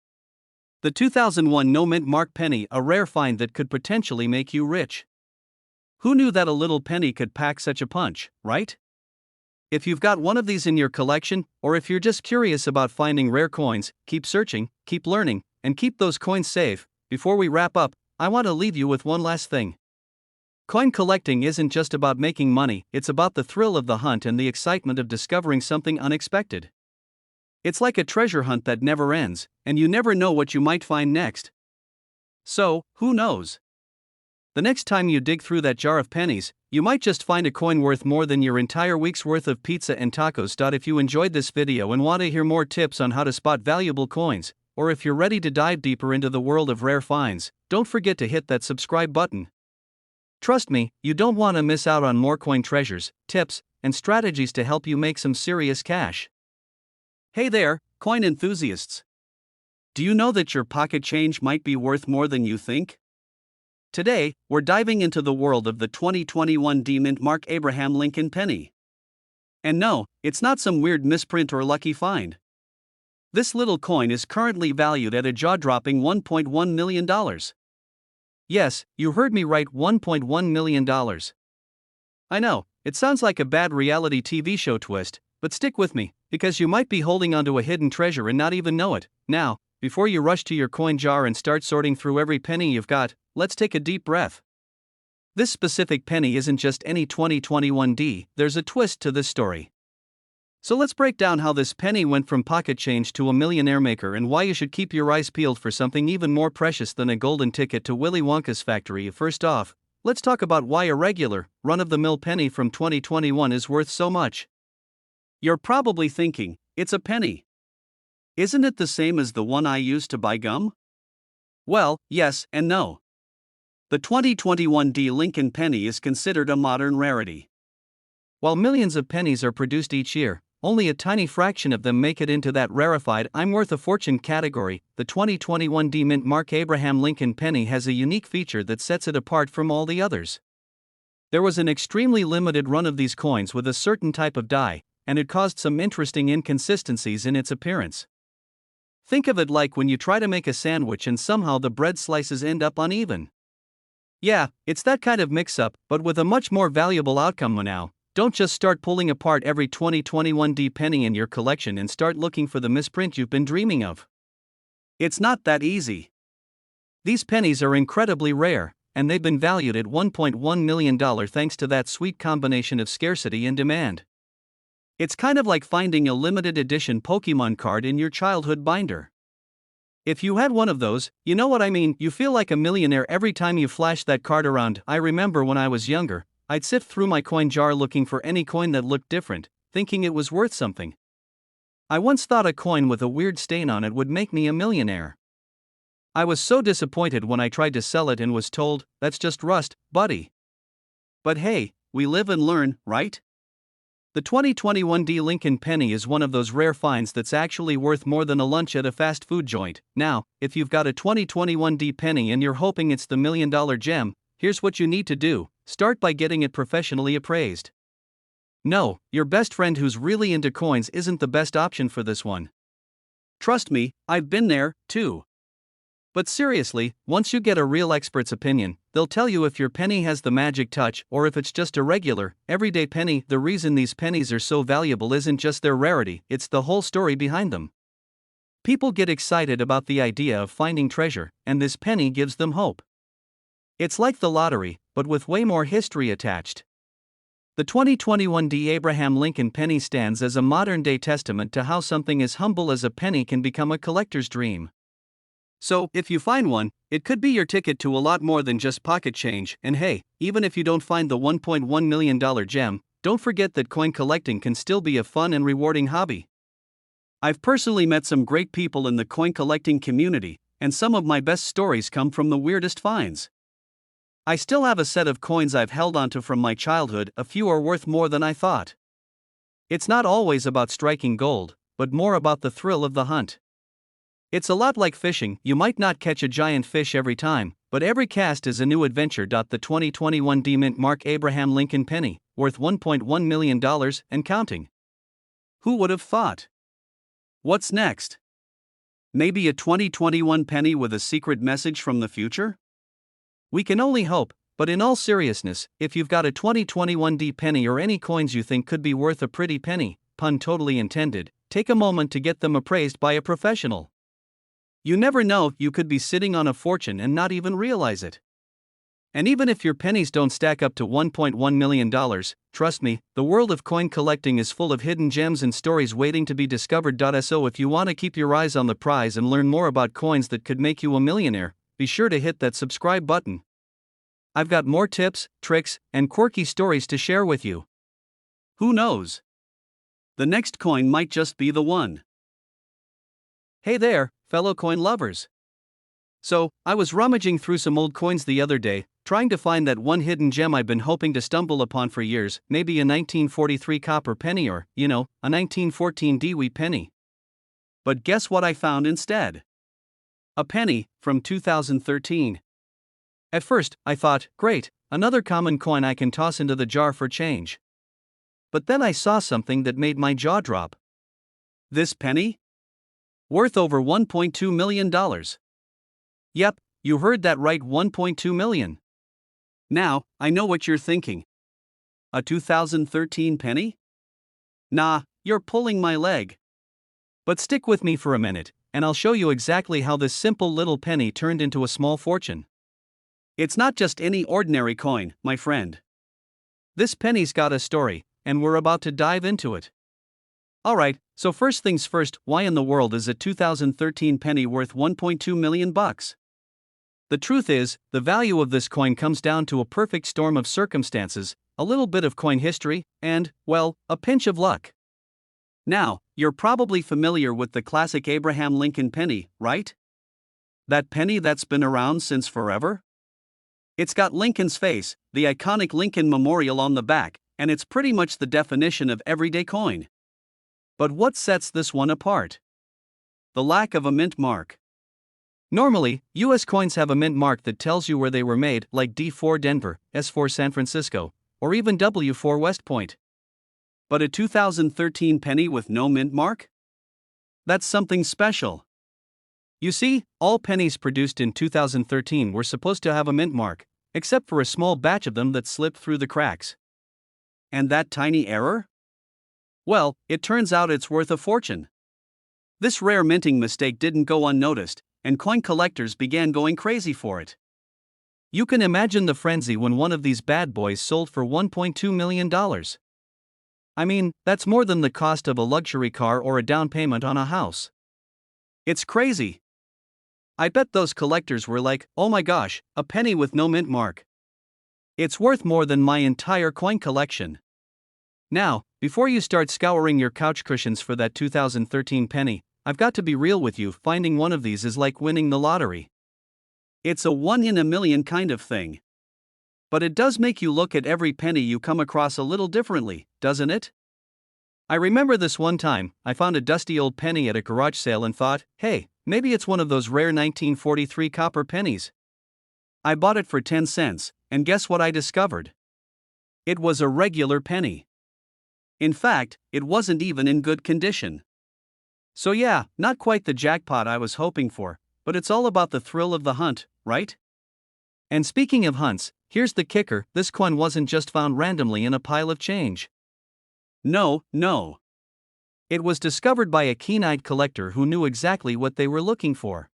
The 2001 no mint mark penny, a rare find that could potentially make you rich. Who knew that a little penny could pack such a punch, right? If you've got one of these in your collection, or if you're just curious about finding rare coins, keep searching, keep learning, and keep those coins safe. Before we wrap up, I want to leave you with one last thing. Coin collecting isn't just about making money, it's about the thrill of the hunt and the excitement of discovering something unexpected. It's like a treasure hunt that never ends, and you never know what you might find next. So, who knows? The next time you dig through that jar of pennies, you might just find a coin worth more than your entire week's worth of pizza and tacos. If you enjoyed this video and want to hear more tips on how to spot valuable coins, or if you're ready to dive deeper into the world of rare finds, don't forget to hit that subscribe button. Trust me, you don't want to miss out on more coin treasures, tips, and strategies to help you make some serious cash. Hey there, coin enthusiasts! Do you know that your pocket change might be worth more than you think? Today, we're diving into the world of the 2021 D-Mint Mark Abraham Lincoln penny. And no, it's not some weird misprint or lucky find. This little coin is currently valued at a jaw-dropping $1.1 million. Yes, you heard me right, $1.1 million. I know, it sounds like a bad reality TV show twist, but stick with me, because you might be holding onto a hidden treasure and not even know it. Now, before you rush to your coin jar and start sorting through every penny you've got, let's take a deep breath. This specific penny isn't just any 2021D, there's a twist to this story. So let's break down how this penny went from pocket change to a millionaire maker and why you should keep your eyes peeled for something even more precious than a golden ticket to Willy Wonka's factory. First off, let's talk about why a regular, run-of-the-mill penny from 2021 is worth so much. You're probably thinking, it's a penny. Isn't it the same as the one I used to buy gum? Well, yes and no. The 2021D Lincoln penny is considered a modern rarity. While millions of pennies are produced each year, only a tiny fraction of them make it into that rarefied I'm worth a fortune category. The 2021D Mint Mark Abraham Lincoln penny has a unique feature that sets it apart from all the others. There was an extremely limited run of these coins with a certain type of die, and it caused some interesting inconsistencies in its appearance. Think of it like when you try to make a sandwich and somehow the bread slices end up uneven. Yeah, it's that kind of mix-up, but with a much more valuable outcome now. Don't just start pulling apart every 2021D penny in your collection and start looking for the misprint you've been dreaming of. It's not that easy. These pennies are incredibly rare, and they've been valued at $1.1 million thanks to that sweet combination of scarcity and demand. It's kind of like finding a limited edition Pokemon card in your childhood binder. If you had one of those, you know what I mean, you feel like a millionaire every time you flash that card around. I remember when I was younger, I'd sift through my coin jar looking for any coin that looked different, thinking it was worth something. I once thought a coin with a weird stain on it would make me a millionaire. I was so disappointed when I tried to sell it and was told, "That's just rust, buddy." But hey, we live and learn, right? The 2021D Lincoln penny is one of those rare finds that's actually worth more than a lunch at a fast food joint. Now, if you've got a 2021D penny and you're hoping it's the million-dollar gem, here's what you need to do. Start by getting it professionally appraised. No, your best friend who's really into coins isn't the best option for this one. Trust me, I've been there, too. But seriously, once you get a real expert's opinion, they'll tell you if your penny has the magic touch or if it's just a regular, everyday penny. The reason these pennies are so valuable isn't just their rarity, it's the whole story behind them. People get excited about the idea of finding treasure, and this penny gives them hope. It's like the lottery, but with way more history attached. The 2021D Abraham Lincoln penny stands as a modern-day testament to how something as humble as a penny can become a collector's dream. So, if you find one, it could be your ticket to a lot more than just pocket change. And hey, even if you don't find the $1.1 million gem, don't forget that coin collecting can still be a fun and rewarding hobby. I've personally met some great people in the coin collecting community, and some of my best stories come from the weirdest finds. I still have a set of coins I've held onto from my childhood. A few are worth more than I thought. It's not always about striking gold, but more about the thrill of the hunt. It's a lot like fishing. You might not catch a giant fish every time, but every cast is a new adventure. The 2021D Mint Mark Abraham Lincoln penny, worth $1.1 million and counting. Who would have thought? What's next? Maybe a 2021 penny with a secret message from the future? We can only hope, but in all seriousness, if you've got a 2021D penny or any coins you think could be worth a pretty penny, pun totally intended, take a moment to get them appraised by a professional. You never know, you could be sitting on a fortune and not even realize it. And even if your pennies don't stack up to $1.1 million, trust me, the world of coin collecting is full of hidden gems and stories waiting to be discovered. So if you want to keep your eyes on the prize and learn more about coins that could make you a millionaire, be sure to hit that subscribe button. I've got more tips, tricks, and quirky stories to share with you. Who knows? The next coin might just be the one. Hey there, fellow coin lovers. So, I was rummaging through some old coins the other day, trying to find that one hidden gem I've been hoping to stumble upon for years, maybe a 1943 copper penny or, a 1914 Dewey penny. But guess what I found instead? A penny, from 2013. At first, I thought, great, another common coin I can toss into the jar for change. But then I saw something that made my jaw drop. This penny? Worth over $1.2 million. Yep, you heard that right, $1.2 million. Now, I know what you're thinking. A 2013 penny? Nah, you're pulling my leg. But stick with me for a minute, and I'll show you exactly how this simple little penny turned into a small fortune. It's not just any ordinary coin, my friend. This penny's got a story, and we're about to dive into it. Alright, so first things first, why in the world is a 2013 penny worth 1.2 million bucks? The truth is, the value of this coin comes down to a perfect storm of circumstances, a little bit of coin history, and, well, a pinch of luck. Now, you're probably familiar with the classic Abraham Lincoln penny, right? That penny that's been around since forever? It's got Lincoln's face, the iconic Lincoln Memorial on the back, and it's pretty much the definition of everyday coin. But what sets this one apart? The lack of a mint mark. Normally, US coins have a mint mark that tells you where they were made, like D4 Denver, S4 San Francisco, or even W4 West Point. But a 2013 penny with no mint mark? That's something special. You see, all pennies produced in 2013 were supposed to have a mint mark, except for a small batch of them that slipped through the cracks. And that tiny error? Well, it turns out it's worth a fortune. This rare minting mistake didn't go unnoticed, and coin collectors began going crazy for it. You can imagine the frenzy when one of these bad boys sold for $1.2 million. I mean, that's more than the cost of a luxury car or a down payment on a house. It's crazy. I bet those collectors were like, oh my gosh, a penny with no mint mark. It's worth more than my entire coin collection. Now, before you start scouring your couch cushions for that 2013 penny, I've got to be real with you, finding one of these is like winning the lottery. It's a one-in-a-million kind of thing. But it does make you look at every penny you come across a little differently, doesn't it? I remember this one time, I found a dusty old penny at a garage sale and thought, hey, maybe it's one of those rare 1943 copper pennies. I bought it for 10 cents, and guess what I discovered? It was a regular penny. In fact, it wasn't even in good condition. So yeah, not quite the jackpot I was hoping for, but it's all about the thrill of the hunt, right? And speaking of hunts, here's the kicker, this coin wasn't just found randomly in a pile of change. No. It was discovered by a keen-eyed collector who knew exactly what they were looking for.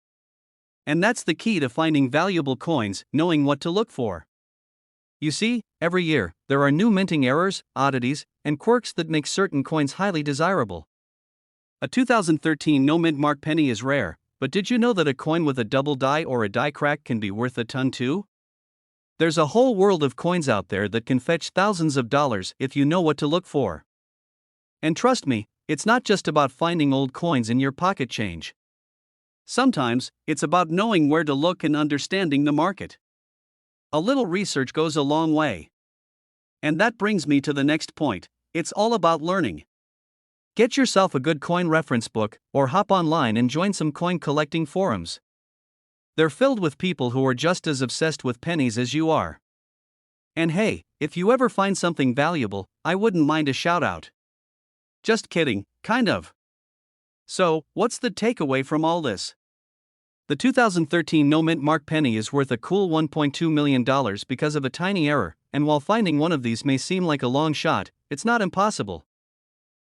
And that's the key to finding valuable coins, knowing what to look for. You see, every year, there are new minting errors, oddities, and quirks that make certain coins highly desirable. A 2013 no mint mark penny is rare, but did you know that a coin with a double die or a die crack can be worth a ton too? There's a whole world of coins out there that can fetch thousands of dollars if you know what to look for. And trust me, it's not just about finding old coins in your pocket change. Sometimes, it's about knowing where to look and understanding the market. A little research goes a long way. And that brings me to the next point, it's all about learning. Get yourself a good coin reference book, or hop online and join some coin collecting forums. They're filled with people who are just as obsessed with pennies as you are. And hey, if you ever find something valuable, I wouldn't mind a shout out. Just kidding, kind of. So, what's the takeaway from all this? The 2013 no mint mark penny is worth a cool $1.2 million because of a tiny error, and while finding one of these may seem like a long shot, it's not impossible.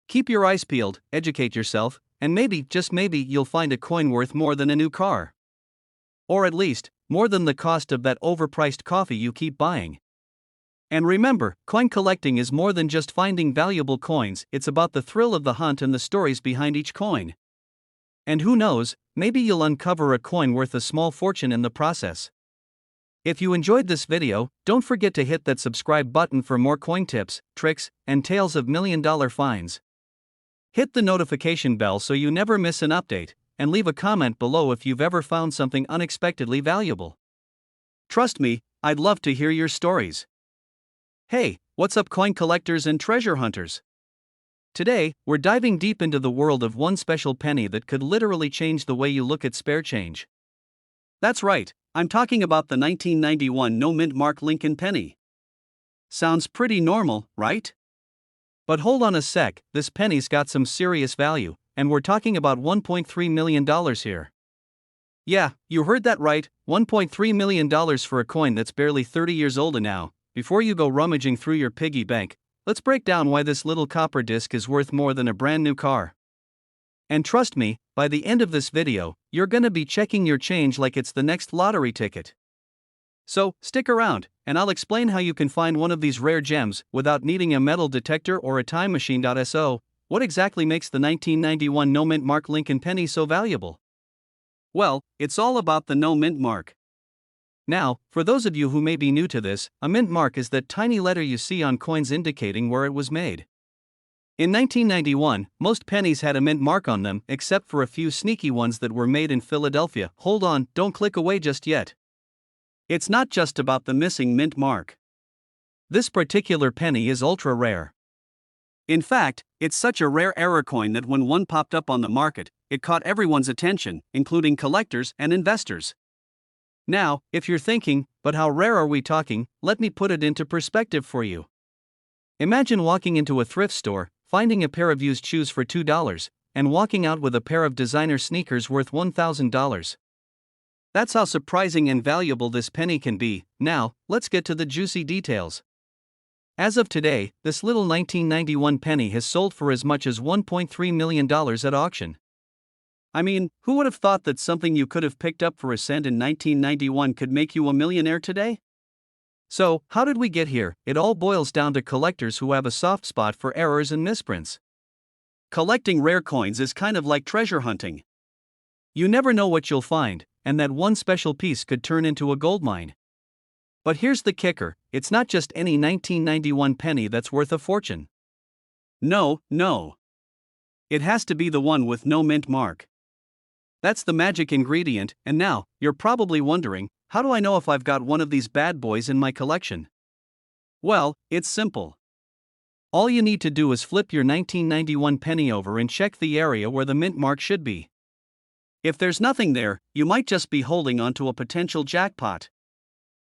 Keep your eyes peeled, educate yourself, and maybe, just maybe, you'll find a coin worth more than a new car. Or at least, more than the cost of that overpriced coffee you keep buying. And remember, coin collecting is more than just finding valuable coins, it's about the thrill of the hunt and the stories behind each coin. And who knows, maybe you'll uncover a coin worth a small fortune in the process. If you enjoyed this video, don't forget to hit that subscribe button for more coin tips, tricks, and tales of million-dollar finds. Hit the notification bell so you never miss an update, and leave a comment below if you've ever found something unexpectedly valuable. Trust me, I'd love to hear your stories. Hey, what's up coin collectors and treasure hunters? Today, we're diving deep into the world of one special penny that could literally change the way you look at spare change. That's right, I'm talking about the 1991 no mint mark Lincoln penny. Sounds pretty normal, right? But hold on a sec, this penny's got some serious value, and we're talking about $1.3 million here. Yeah, you heard that right, $1.3 million for a coin that's barely 30 years old now. Before you go rummaging through your piggy bank, let's break down why this little copper disc is worth more than a brand new car. And trust me, by the end of this video, you're gonna be checking your change like it's the next lottery ticket. So, stick around, and I'll explain how you can find one of these rare gems without needing a metal detector or a time machine. So, what exactly makes the 1991 no mint mark Lincoln penny so valuable? Well, it's all about the no mint mark. Now, for those of you who may be new to this, a mint mark is that tiny letter you see on coins indicating where it was made. In 1991, most pennies had a mint mark on them, except for a few sneaky ones that were made in Philadelphia. Hold on, don't click away just yet. It's not just about the missing mint mark. This particular penny is ultra rare. In fact, it's such a rare error coin that when one popped up on the market, it caught everyone's attention, including collectors and investors. Now, if you're thinking, but how rare are we talking, let me put it into perspective for you. Imagine walking into a thrift store, finding a pair of used shoes for $2, and walking out with a pair of designer sneakers worth $1,000. That's how surprising and valuable this penny can be. Now, let's get to the juicy details. As of today, this little 1991 penny has sold for as much as $1.3 million at auction. I mean, who would have thought that something you could have picked up for a cent in 1991 could make you a millionaire today? So, how did we get here? It all boils down to collectors who have a soft spot for errors and misprints. Collecting rare coins is kind of like treasure hunting. You never know what you'll find, and that one special piece could turn into a goldmine. But here's the kicker, it's not just any 1991 penny that's worth a fortune. No. It has to be the one with no mint mark. That's the magic ingredient, and now, you're probably wondering, how do I know if I've got one of these bad boys in my collection? Well, it's simple. All you need to do is flip your 1991 penny over and check the area where the mint mark should be. If there's nothing there, you might just be holding onto a potential jackpot.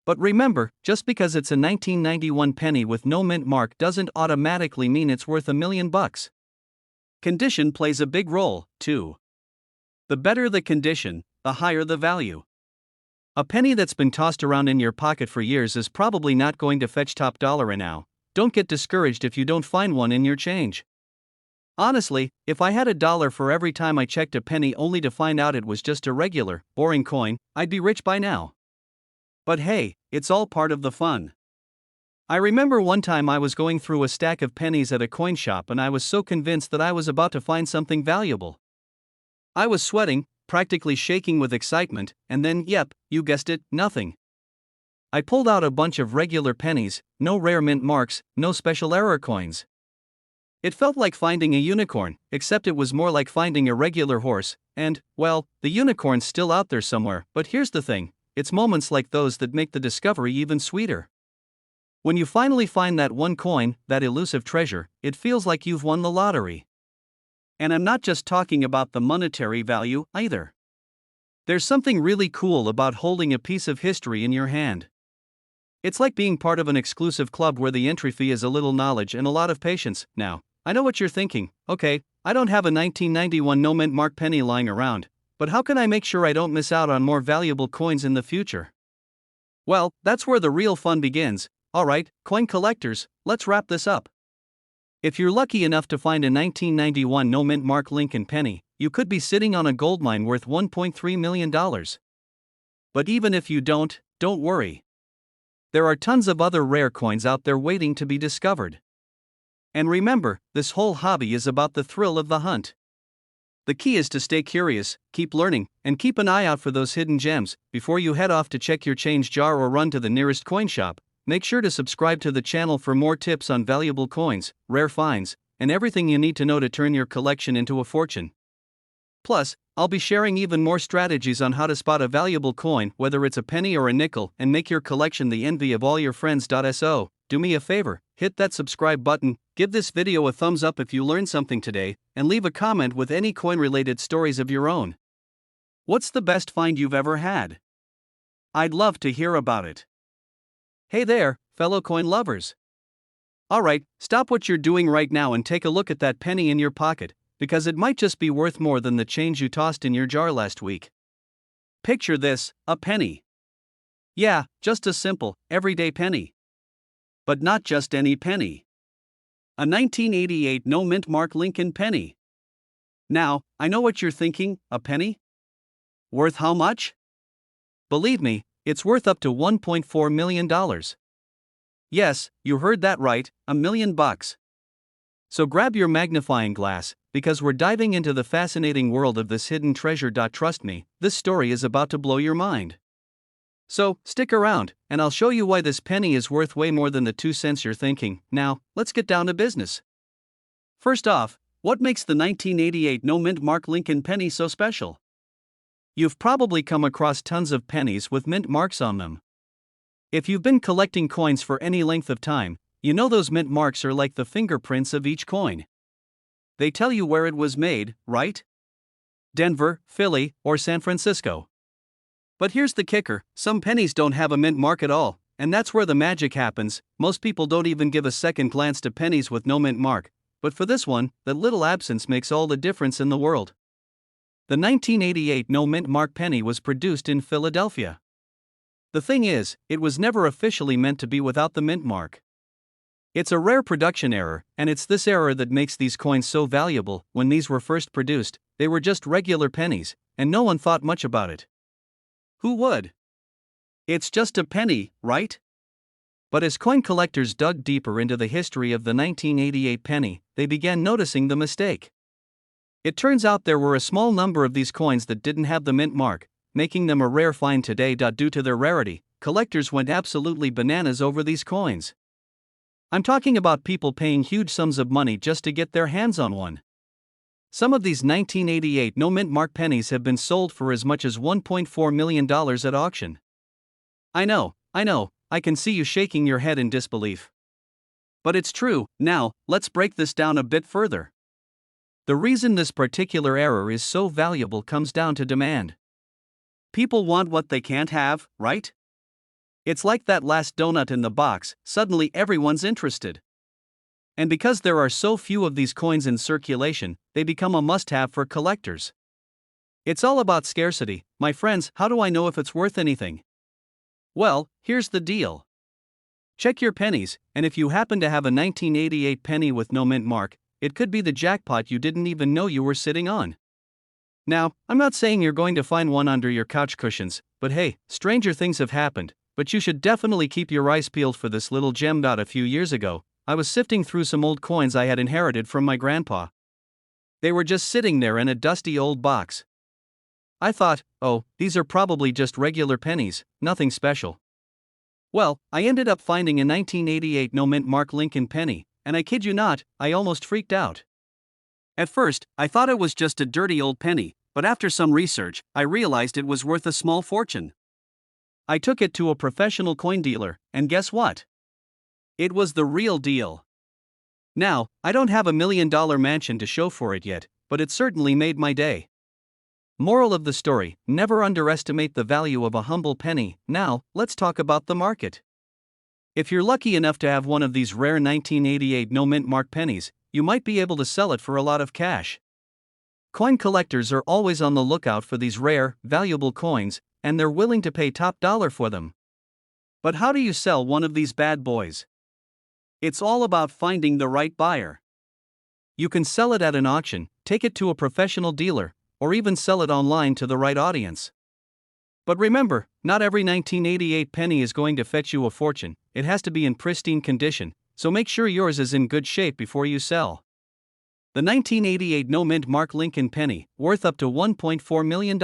But remember, just because it's a 1991 penny with no mint mark doesn't automatically mean it's worth $1 million. Condition plays a big role, too. The better the condition, the higher the value. A penny that's been tossed around in your pocket for years is probably not going to fetch top dollar now. Don't get discouraged if you don't find one in your change. Honestly, if I had $1 for every time I checked a penny only to find out it was just a regular, boring coin, I'd be rich by now. But hey, it's all part of the fun. I remember one time I was going through a stack of pennies at a coin shop and I was so convinced that I was about to find something valuable. I was sweating, practically shaking with excitement, and then, yep, you guessed it, nothing. I pulled out a bunch of regular pennies, no rare mint marks, no special error coins. It felt like finding a unicorn, except it was more like finding a regular horse, and, well, the unicorn's still out there somewhere, but here's the thing, it's moments like those that make the discovery even sweeter. When you finally find that one coin, that elusive treasure, it feels like you've won the lottery. And I'm not just talking about the monetary value, either. There's something really cool about holding a piece of history in your hand. It's like being part of an exclusive club where the entry fee is a little knowledge and a lot of patience. Now, I know what you're thinking, okay, I don't have a 1991 no mint mark penny lying around, but how can I make sure I don't miss out on more valuable coins in the future? Well, that's where the real fun begins. Alright, coin collectors, let's wrap this up. If you're lucky enough to find a 1991 no mint mark Lincoln penny, you could be sitting on a goldmine worth $1.3 million. But even if you don't worry. There are tons of other rare coins out there waiting to be discovered. And remember, this whole hobby is about the thrill of the hunt. The key is to stay curious, keep learning, and keep an eye out for those hidden gems. Before you head off to check your change jar or run to the nearest coin shop, make sure to subscribe to the channel for more tips on valuable coins, rare finds, and everything you need to know to turn your collection into a fortune. Plus, I'll be sharing even more strategies on how to spot a valuable coin, whether it's a penny or a nickel, and make your collection the envy of all your friends. So, do me a favor, hit that subscribe button, give this video a thumbs up if you learned something today, and leave a comment with any coin-related stories of your own. What's the best find you've ever had? I'd love to hear about it. Hey there, fellow coin lovers. Alright, stop what you're doing right now and take a look at that penny in your pocket, because it might just be worth more than the change you tossed in your jar last week. Picture this, a penny. Yeah, just a simple, everyday penny. But not just any penny. A 1988 no mint mark Lincoln penny. Now, I know what you're thinking, a penny? Worth how much? Believe me, it's worth up to $1.4 million. Yes, you heard that right, $1 million. So grab your magnifying glass, because we're diving into the fascinating world of this hidden treasure. Trust me, this story is about to blow your mind. So, stick around, and I'll show you why this penny is worth way more than the 2 cents you're thinking. Now, let's get down to business. First off, what makes the 1988 no-mint mark Lincoln penny so special? You've probably come across tons of pennies with mint marks on them. If you've been collecting coins for any length of time, you know those mint marks are like the fingerprints of each coin. They tell you where it was made, right? Denver, Philly, or San Francisco. But here's the kicker, some pennies don't have a mint mark at all, and that's where the magic happens. Most people don't even give a second glance to pennies with no mint mark, but for this one, that little absence makes all the difference in the world. The 1988 no mint mark penny was produced in Philadelphia. The thing is, it was never officially meant to be without the mint mark. It's a rare production error, and it's this error that makes these coins so valuable. When these were first produced, they were just regular pennies, and no one thought much about it. Who would? It's just a penny, right? But as coin collectors dug deeper into the history of the 1988 penny, they began noticing the mistake. It turns out there were a small number of these coins that didn't have the mint mark, making them a rare find today. Due to their rarity, collectors went absolutely bananas over these coins. I'm talking about people paying huge sums of money just to get their hands on one. Some of these 1988 no mint mark pennies have been sold for as much as $1.4 million at auction. I know, I can see you shaking your head in disbelief. But it's true. Now, let's break this down a bit further. The reason this particular error is so valuable comes down to demand. People want what they can't have, right? It's like that last donut in the box, suddenly everyone's interested. And because there are so few of these coins in circulation, they become a must-have for collectors. It's all about scarcity, my friends. How do I know if it's worth anything? Well, here's the deal. Check your pennies, and if you happen to have a 1988 penny with no mint mark, it could be the jackpot you didn't even know you were sitting on. Now, I'm not saying you're going to find one under your couch cushions, but hey, stranger things have happened. But you should definitely keep your eyes peeled for this little gem. A few years ago, I was sifting through some old coins I had inherited from my grandpa. They were just sitting there in a dusty old box. I thought, oh, these are probably just regular pennies, nothing special. Well, I ended up finding a 1988 no mint mark Lincoln penny, and I kid you not, I almost freaked out. At first, I thought it was just a dirty old penny, but after some research, I realized it was worth a small fortune. I took it to a professional coin dealer, and guess what? It was the real deal. Now, I don't have $1 million mansion to show for it yet, but it certainly made my day. Moral of the story, never underestimate the value of a humble penny. Now, let's talk about the market. If you're lucky enough to have one of these rare 1988 no mint mark pennies, you might be able to sell it for a lot of cash. Coin collectors are always on the lookout for these rare, valuable coins, and they're willing to pay top dollar for them. But how do you sell one of these bad boys? It's all about finding the right buyer. You can sell it at an auction, take it to a professional dealer, or even sell it online to the right audience. But remember, not every 1988 penny is going to fetch you a fortune. It has to be in pristine condition, so make sure yours is in good shape before you sell. The 1988 no mint mark Lincoln penny, worth up to $1.4 million.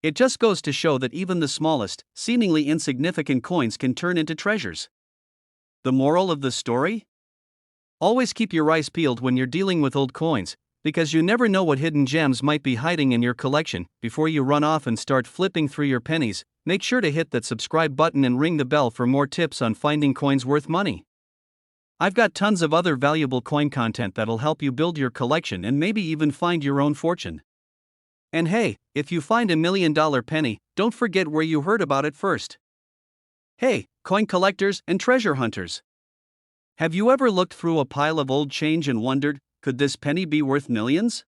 It just goes to show that even the smallest, seemingly insignificant coins can turn into treasures. The moral of the story? Always keep your eyes peeled when you're dealing with old coins, because you never know what hidden gems might be hiding in your collection. Before you run off and start flipping through your pennies, make sure to hit that subscribe button and ring the bell for more tips on finding coins worth money. I've got tons of other valuable coin content that'll help you build your collection and maybe even find your own fortune. And hey, if you find $1 million penny, don't forget where you heard about it first. Hey, coin collectors and treasure hunters. Have you ever looked through a pile of old change and wondered, could this penny be worth millions?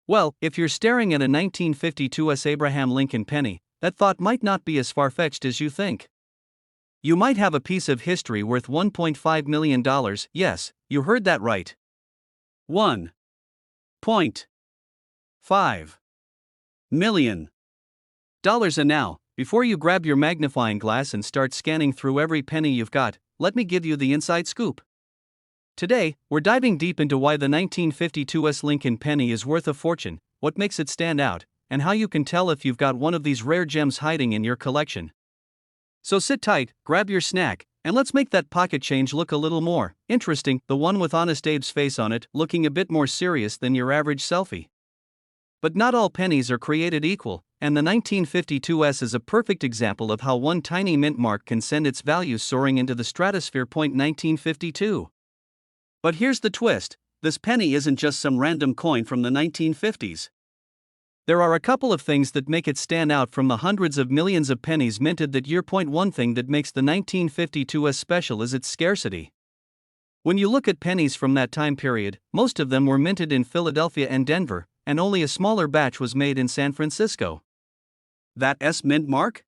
Well, if you're staring at a 1952 Abraham Lincoln penny, that thought might not be as far-fetched as you think. You might have a piece of history worth $1.5 million. Yes, you heard that right. $1.5 million. And now, Before you grab your magnifying glass and start scanning through every penny you've got, let me give you the inside scoop. Today, we're diving deep into why the 1952 Lincoln penny is worth a fortune, what makes it stand out, and how you can tell if you've got one of these rare gems hiding in your collection. So sit tight, grab your snack, and let's make that pocket change look a little more interesting, the one with Honest Abe's face on it looking a bit more serious than your average selfie. But not all pennies are created equal, and the 1952 is a perfect example of how one tiny mint mark can send its value soaring into the stratosphere. 1952. But here's the twist: this penny isn't just some random coin from the 1950s. There are a couple of things that make it stand out from the hundreds of millions of pennies minted that year. One thing that makes the 1952 special is its scarcity. When you look at pennies from that time period, most of them were minted in Philadelphia and Denver, and only a smaller batch was made in San Francisco. That S mint mark?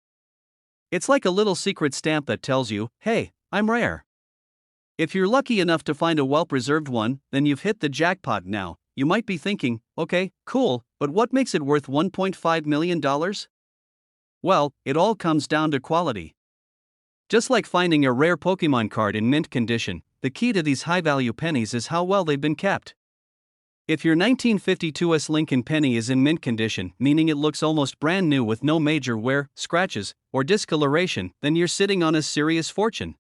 It's like a little secret stamp that tells you, hey, I'm rare. If you're lucky enough to find a well-preserved one, then you've hit the jackpot. Now, you might be thinking, okay, cool, but what makes it worth $1.5 million? Well, it all comes down to quality. Just like finding a rare Pokemon card in mint condition, the key to these high-value pennies is how well they've been kept. If your 1952 Lincoln penny is in mint condition, meaning it looks almost brand new with no major wear, scratches, or discoloration, then you're sitting on a serious fortune.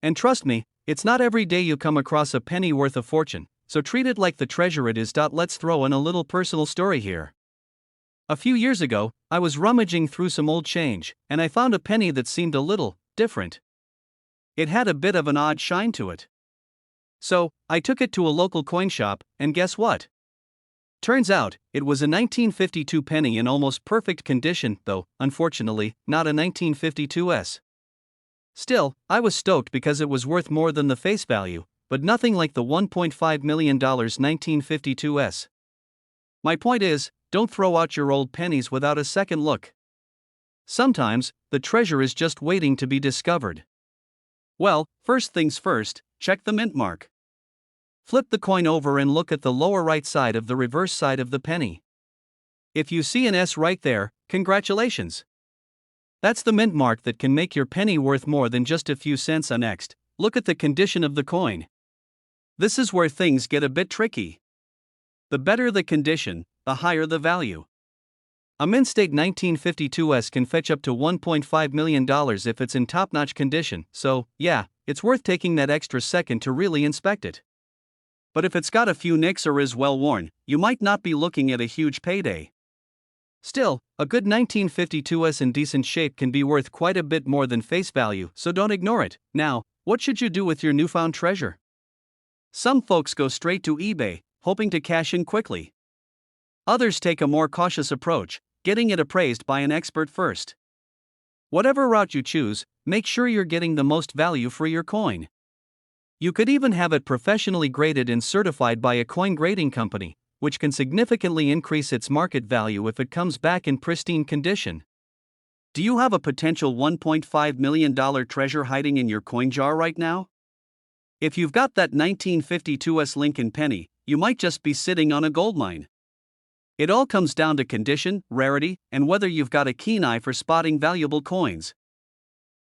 And trust me, it's not every day you come across a penny worth a fortune, so treat it like the treasure it is. Let's throw in a little personal story here. A few years ago, I was rummaging through some old change, and I found a penny that seemed a little different. It had a bit of an odd shine to it. So, I took it to a local coin shop, and guess what? Turns out, it was a 1952 penny in almost perfect condition, though, unfortunately, not a 1952. Still, I was stoked because it was worth more than the face value, but nothing like the $1.5 million 1952. My point is, don't throw out your old pennies without a second look. Sometimes, the treasure is just waiting to be discovered. Well, first things first, check the mint mark. Flip the coin over and look at the lower right side of the reverse side of the penny. If you see an S right there, congratulations. That's the mint mark that can make your penny worth more than just a few cents. Next, look at the condition of the coin. This is where things get a bit tricky. The better the condition, the higher the value. A mint state 1952 can fetch up to $1.5 million if it's in top-notch condition, so, yeah, it's worth taking that extra second to really inspect it. But if it's got a few nicks or is well worn, you might not be looking at a huge payday. Still, a good 1952 in decent shape can be worth quite a bit more than face value, so don't ignore it. Now, what should you do with your newfound treasure? Some folks go straight to eBay, hoping to cash in quickly. Others take a more cautious approach, getting it appraised by an expert first. Whatever route you choose, make sure you're getting the most value for your coin. You could even have it professionally graded and certified by a coin grading company, which can significantly increase its market value if it comes back in pristine condition. Do you have a potential $1.5 million treasure hiding in your coin jar right now? If you've got that 1952 Lincoln penny, you might just be sitting on a goldmine. It all comes down to condition, rarity, and whether you've got a keen eye for spotting valuable coins.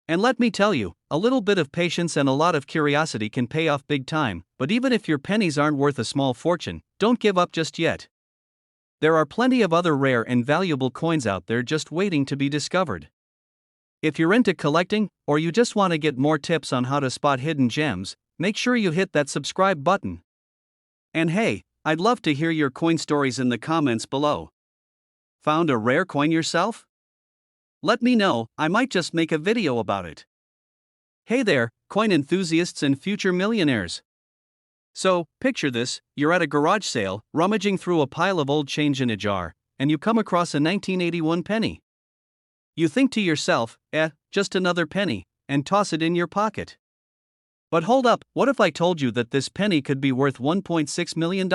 And let me tell you, a little bit of patience and a lot of curiosity can pay off big time, but even if your pennies aren't worth a small fortune, don't give up just yet. There are plenty of other rare and valuable coins out there just waiting to be discovered. If you're into collecting, or you just want to get more tips on how to spot hidden gems, make sure you hit that subscribe button. And hey, I'd love to hear your coin stories in the comments below. Found a rare coin yourself? Let me know, I might just make a video about it. Hey there, coin enthusiasts and future millionaires. So, picture this: you're at a garage sale, rummaging through a pile of old change in a jar, and you come across a 1981 penny. You think to yourself, just another penny, and toss it in your pocket. But hold up, what if I told you that this penny could be worth $1.6 million?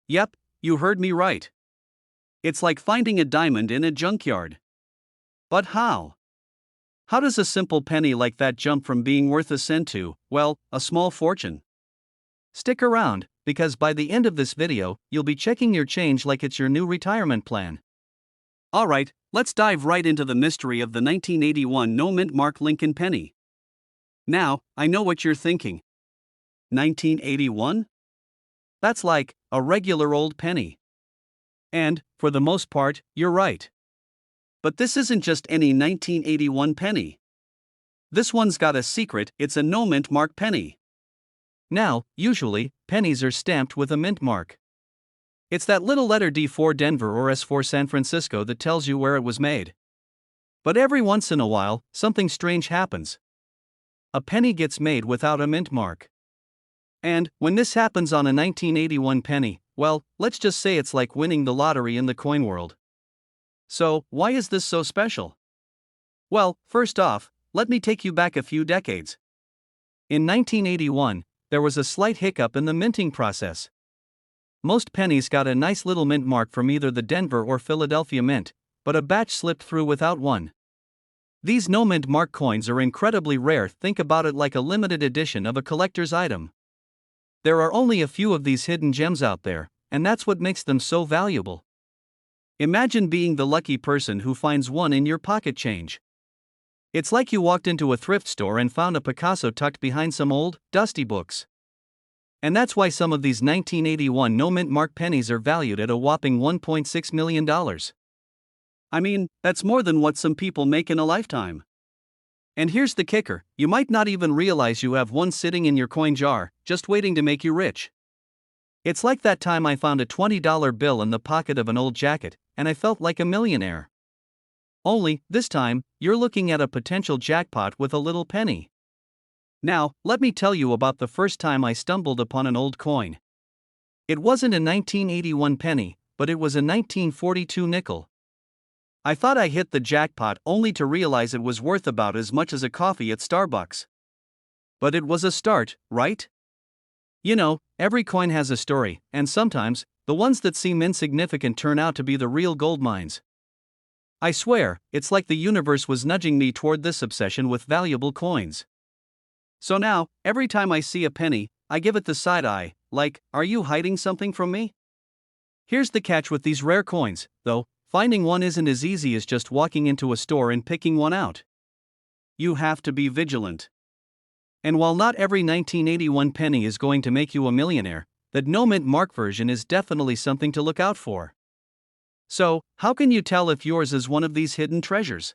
Yep, you heard me right. It's like finding a diamond in a junkyard. But how? How does a simple penny like that jump from being worth a cent to, well, a small fortune? Stick around, because by the end of this video, you'll be checking your change like it's your new retirement plan. Alright, let's dive right into the mystery of the 1981 no mint mark Lincoln penny. Now, I know what you're thinking. 1981? That's like a regular old penny. And, for the most part, you're right. But this isn't just any 1981 penny. This one's got a secret, it's a no mint mark penny. Now, usually, pennies are stamped with a mint mark. It's that little letter D for Denver or S for San Francisco that tells you where it was made. But every once in a while, something strange happens. A penny gets made without a mint mark. And, when this happens on a 1981 penny, well, let's just say it's like winning the lottery in the coin world. So, why is this so special? Well, first off, let me take you back a few decades. In 1981, there was a slight hiccup in the minting process. Most pennies got a nice little mint mark from either the Denver or Philadelphia Mint, but a batch slipped through without one. These no mint mark coins are incredibly rare, think about it like a limited edition of a collector's item. There are only a few of these hidden gems out there, and that's what makes them so valuable. Imagine being the lucky person who finds one in your pocket change. It's like you walked into a thrift store and found a Picasso tucked behind some old, dusty books. And that's why some of these 1981 no mint mark pennies are valued at a whopping $1.6 million. I mean, that's more than what some people make in a lifetime. And here's the kicker, you might not even realize you have one sitting in your coin jar, just waiting to make you rich. It's like that time I found a $20 bill in the pocket of an old jacket, and I felt like a millionaire. Only, this time, you're looking at a potential jackpot with a little penny. Now, let me tell you about the first time I stumbled upon an old coin. It wasn't a 1981 penny, but it was a 1942 nickel. I thought I hit the jackpot only to realize it was worth about as much as a coffee at Starbucks. But it was a start, right? You know, every coin has a story, and sometimes, the ones that seem insignificant turn out to be the real gold mines. I swear, it's like the universe was nudging me toward this obsession with valuable coins. So now, every time I see a penny, I give it the side eye, like, are you hiding something from me? Here's the catch with these rare coins, though, finding one isn't as easy as just walking into a store and picking one out. You have to be vigilant. And while not every 1981 penny is going to make you a millionaire, that no mint mark version is definitely something to look out for. So, how can you tell if yours is one of these hidden treasures?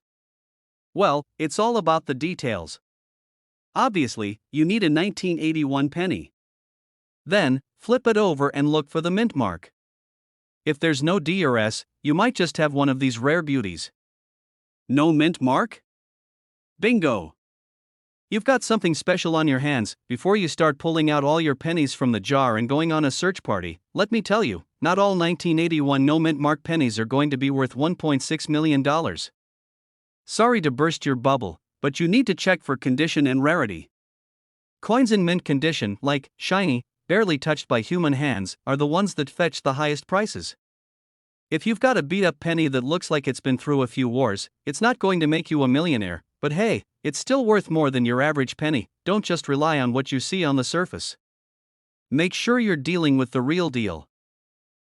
Well, it's all about the details. Obviously, you need a 1981 penny. Then, flip it over and look for the mint mark. If there's no D or S, you might just have one of these rare beauties. No mint mark? Bingo! You've got something special on your hands. Before you start pulling out all your pennies from the jar and going on a search party, let me tell you, not all 1981 no mint mark pennies are going to be worth $1.6 million. Sorry to burst your bubble, but you need to check for condition and rarity. Coins in mint condition, like shiny, barely touched by human hands, are the ones that fetch the highest prices. If you've got a beat-up penny that looks like it's been through a few wars, it's not going to make you a millionaire, but hey, it's still worth more than your average penny. Don't just rely on what you see on the surface. Make sure you're dealing with the real deal.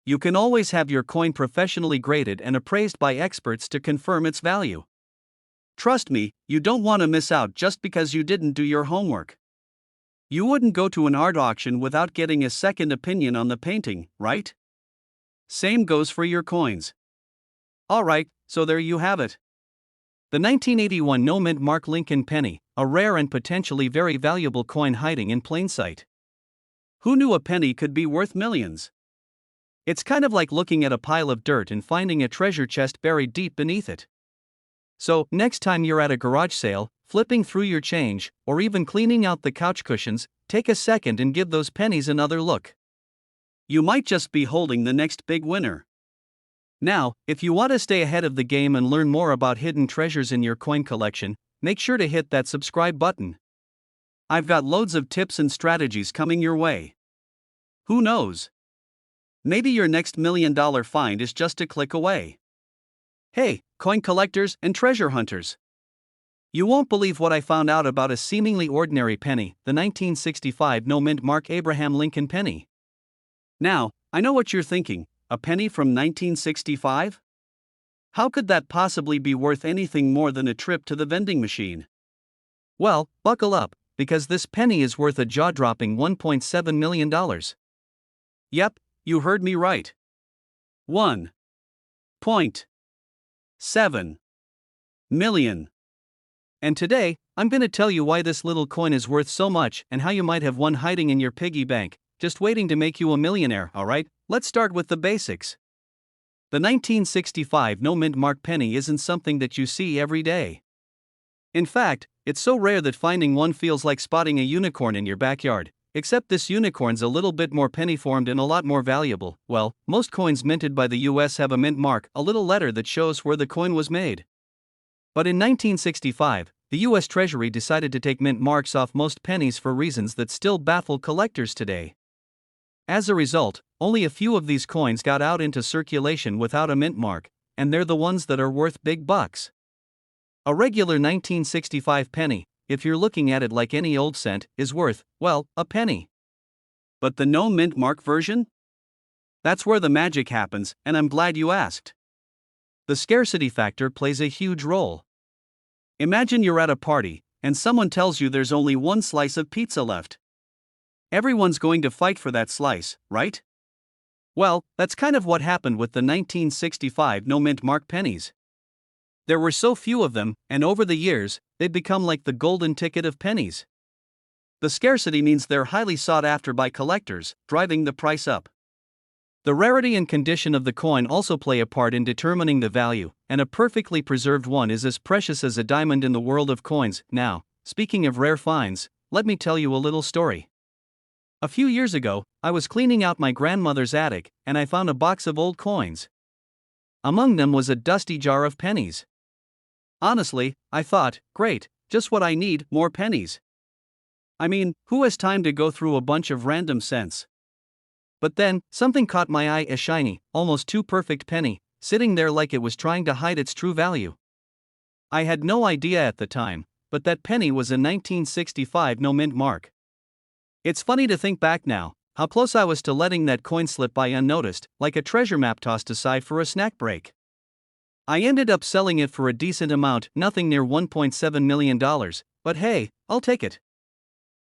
You can always have your coin professionally graded and appraised by experts to confirm its value. Trust me, you don't want to miss out just because you didn't do your homework. You wouldn't go to an art auction without getting a second opinion on the painting, right? Same goes for your coins. Alright, so there you have it. The 1981 no mint mark Lincoln penny, a rare and potentially very valuable coin hiding in plain sight. Who knew a penny could be worth millions? It's kind of like looking at a pile of dirt and finding a treasure chest buried deep beneath it. So, next time you're at a garage sale, flipping through your change, or even cleaning out the couch cushions, take a second and give those pennies another look. You might just be holding the next big winner. Now, if you want to stay ahead of the game and learn more about hidden treasures in your coin collection, make sure to hit that subscribe button. I've got loads of tips and strategies coming your way. Who knows? Maybe your next $1 million find is just a click away. Hey, coin collectors and treasure hunters! You won't believe what I found out about a seemingly ordinary penny, the 1965 no mint mark Abraham Lincoln penny. Now, I know what you're thinking, a penny from 1965? How could that possibly be worth anything more than a trip to the vending machine? Well, buckle up, because this penny is worth a jaw-dropping $1.7 million. Yep, you heard me right. 1.7 million. And today, I'm gonna tell you why this little coin is worth so much and how you might have one hiding in your piggy bank, just waiting to make you a millionaire, alright? Let's start with the basics. The 1965 no-mint mark penny isn't something that you see every day. In fact, it's so rare that finding one feels like spotting a unicorn in your backyard, except this unicorn's a little bit more penny-formed and a lot more valuable. Well, most coins minted by the US have a mint mark, a little letter that shows where the coin was made. But in 1965, the US Treasury decided to take mint marks off most pennies for reasons that still baffle collectors today. As a result, only a few of these coins got out into circulation without a mint mark, and they're the ones that are worth big bucks. A regular 1965 penny, if you're looking at it like any old cent, is worth, well, a penny. But the no mint mark version? That's where the magic happens, and I'm glad you asked. The scarcity factor plays a huge role. Imagine you're at a party, and someone tells you there's only one slice of pizza left. Everyone's going to fight for that slice, right? Well, that's kind of what happened with the 1965 no-mint mark pennies. There were so few of them, and over the years, they'd become like the golden ticket of pennies. The scarcity means they're highly sought after by collectors, driving the price up. The rarity and condition of the coin also play a part in determining the value, and a perfectly preserved one is as precious as a diamond in the world of coins. Now, speaking of rare finds, let me tell you a little story. A few years ago, I was cleaning out my grandmother's attic, and I found a box of old coins. Among them was a dusty jar of pennies. Honestly, I thought, great, just what I need, more pennies. I mean, who has time to go through a bunch of random cents? But then, something caught my eye, a shiny, almost too perfect penny, sitting there like it was trying to hide its true value. I had no idea at the time, but that penny was a 1965 no-mint mark. It's funny to think back now, how close I was to letting that coin slip by unnoticed, like a treasure map tossed aside for a snack break. I ended up selling it for a decent amount, nothing near $1.7 million, but hey, I'll take it.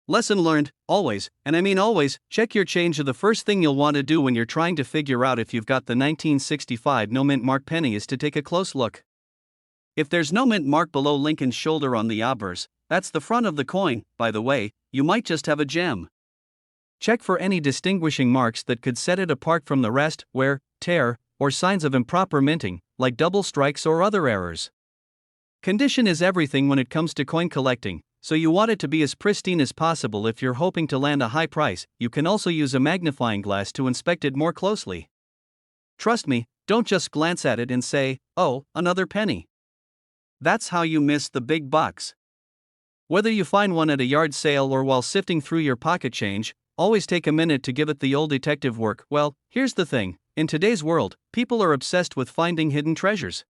Lesson learned, always, and I mean always, check your change. The first thing you'll want to do when you're trying to figure out if you've got the 1965 no mint mark penny is to take a close look. If there's no mint mark below Lincoln's shoulder on the obverse, that's the front of the coin. By the way, you might just have a gem. Check for any distinguishing marks that could set it apart from the rest, wear, tear, or signs of improper minting, like double strikes or other errors. Condition is everything when it comes to coin collecting, so you want it to be as pristine as possible. If you're hoping to land a high price, you can also use a magnifying glass to inspect it more closely. Trust me, don't just glance at it and say, oh, another penny. That's how you miss the big bucks. Whether you find one at a yard sale or while sifting through your pocket change, always take a minute to give it the old detective work. Well, here's the thing, in today's world, people are obsessed with finding hidden treasures.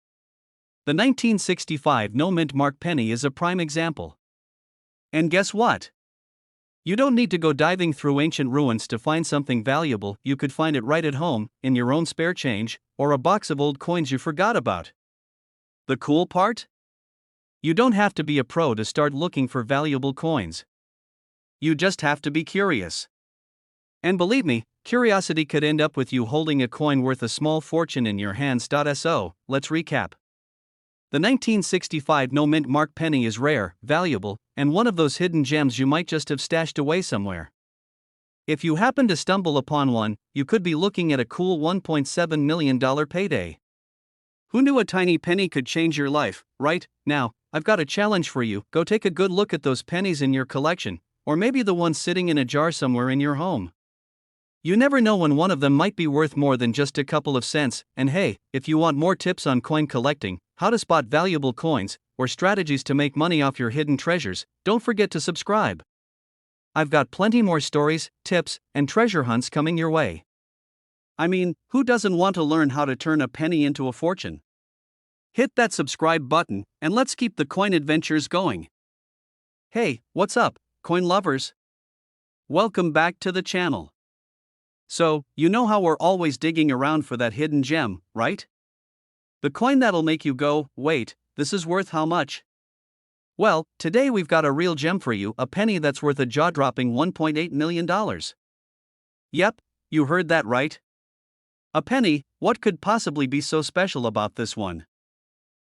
The 1965 no mint mark penny is a prime example. And guess what? You don't need to go diving through ancient ruins to find something valuable. You could find it right at home, in your own spare change, or a box of old coins you forgot about. The cool part? You don't have to be a pro to start looking for valuable coins. You just have to be curious. And believe me, curiosity could end up with you holding a coin worth a small fortune in your hands. So, let's recap. The 1965 no mint mark penny is rare, valuable, and one of those hidden gems you might just have stashed away somewhere. If you happen to stumble upon one, you could be looking at a cool $1.7 million payday. Who knew a tiny penny could change your life, right? Now, I've got a challenge for you. Go take a good look at those pennies in your collection, or maybe the one sitting in a jar somewhere in your home. You never know when one of them might be worth more than just a couple of cents. And hey, if you want more tips on coin collecting, how to spot valuable coins, or strategies to make money off your hidden treasures, don't forget to subscribe. I've got plenty more stories, tips, and treasure hunts coming your way. I mean, who doesn't want to learn how to turn a penny into a fortune? Hit that subscribe button, and let's keep the coin adventures going. Hey, what's up, coin lovers? Welcome back to the channel. So, you know how we're always digging around for that hidden gem, right? The coin that'll make you go, wait, this is worth how much? Well, today we've got a real gem for you, a penny that's worth a jaw-dropping $1.8 million. Yep, you heard that right. A penny. What could possibly be so special about this one?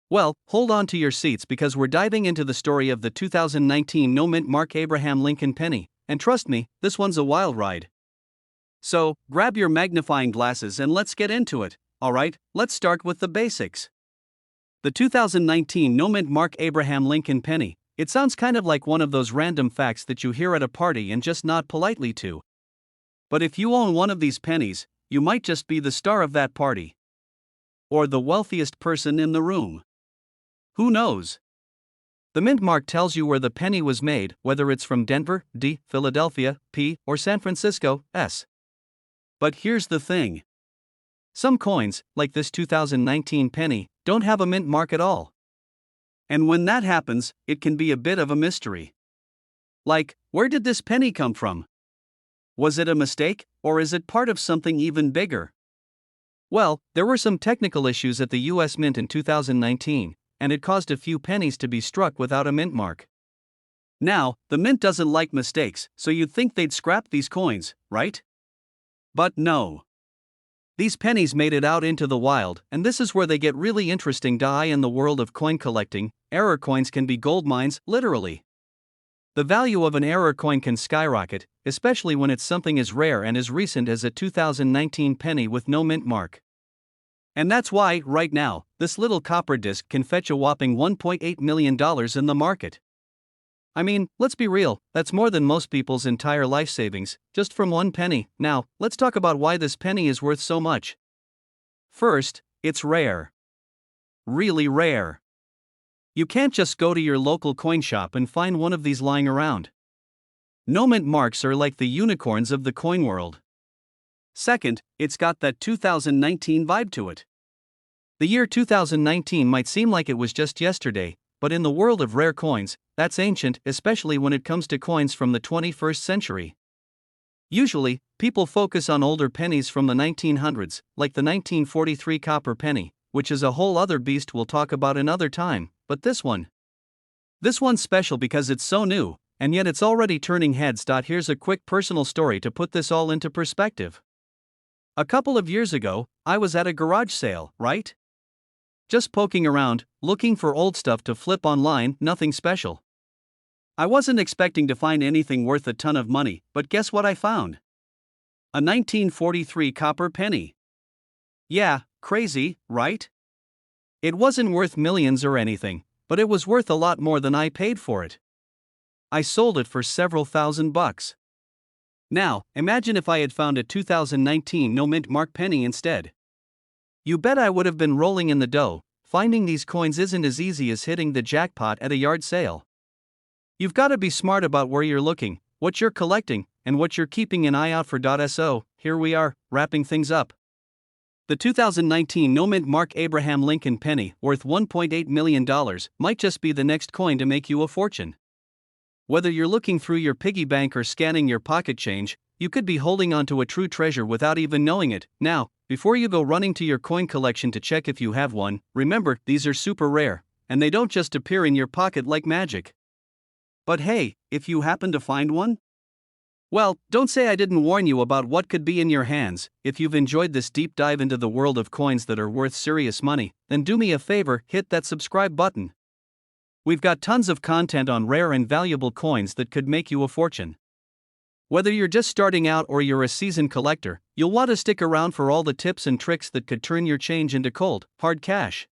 Well, hold on to your seats because we're diving into the story of the 2019 no-mint Mark Abraham Lincoln penny, and trust me, this one's a wild ride. So, grab your magnifying glasses and let's get into it. Alright, let's start with the basics. The 2019 no-mint Mark Abraham Lincoln penny. It sounds kind of like one of those random facts that you hear at a party and just nod politely to. But if you own one of these pennies, you might just be the star of that party. Or the wealthiest person in the room. Who knows? The mint mark tells you where the penny was made, whether it's from Denver, D, Philadelphia, P, or San Francisco, S. But here's the thing. Some coins, like this 2019 penny, don't have a mint mark at all. And when that happens, it can be a bit of a mystery. Like, where did this penny come from? Was it a mistake, or is it part of something even bigger? Well, there were some technical issues at the US Mint in 2019, and it caused a few pennies to be struck without a mint mark. Now, the mint doesn't like mistakes, so you'd think they'd scrap these coins, right? But no. These pennies made it out into the wild, and this is where they get really interesting. In the world of coin collecting, error coins can be gold mines, literally. The value of an error coin can skyrocket, especially when it's something as rare and as recent as a 2019 penny with no mint mark. And that's why, right now, this little copper disc can fetch a whopping $1.8 million in the market. I mean, let's be real, that's more than most people's entire life savings, just from one penny. Now, let's talk about why this penny is worth so much. First, it's rare. Really rare. You can't just go to your local coin shop and find one of these lying around. No mint marks are like the unicorns of the coin world. Second, it's got that 2019 vibe to it. The year 2019 might seem like it was just yesterday, but in the world of rare coins, that's ancient, especially when it comes to coins from the 21st century. Usually, people focus on older pennies from the 1900s, like the 1943 copper penny, which is a whole other beast we'll talk about another time, but this one's special because it's so new, and yet it's already turning heads. Here's a quick personal story to put this all into perspective. A couple of years ago, I was at a garage sale, right? Just poking around, looking for old stuff to flip online, nothing special. I wasn't expecting to find anything worth a ton of money, but guess what I found? A 1943 copper penny. Yeah, crazy, right? It wasn't worth millions or anything, but it was worth a lot more than I paid for it. I sold it for several $1,000s. Now, imagine if I had found a 2019 no mint mark penny instead. You bet I would have been rolling in the dough. Finding these coins isn't as easy as hitting the jackpot at a yard sale. You've got to be smart about where you're looking, what you're collecting, and what you're keeping an eye out for. So, here we are, wrapping things up. The 2019 no mint Mark Abraham Lincoln penny, worth $1.8 million, might just be the next coin to make you a fortune. Whether you're looking through your piggy bank or scanning your pocket change, you could be holding onto a true treasure without even knowing it. Now, before you go running to your coin collection to check if you have one, remember, these are super rare, and they don't just appear in your pocket like magic. But hey, if you happen to find one? Well, don't say I didn't warn you about what could be in your hands. If you've enjoyed this deep dive into the world of coins that are worth serious money, then do me a favor, hit that subscribe button. We've got tons of content on rare and valuable coins that could make you a fortune. Whether you're just starting out or you're a seasoned collector, you'll want to stick around for all the tips and tricks that could turn your change into cold, hard cash.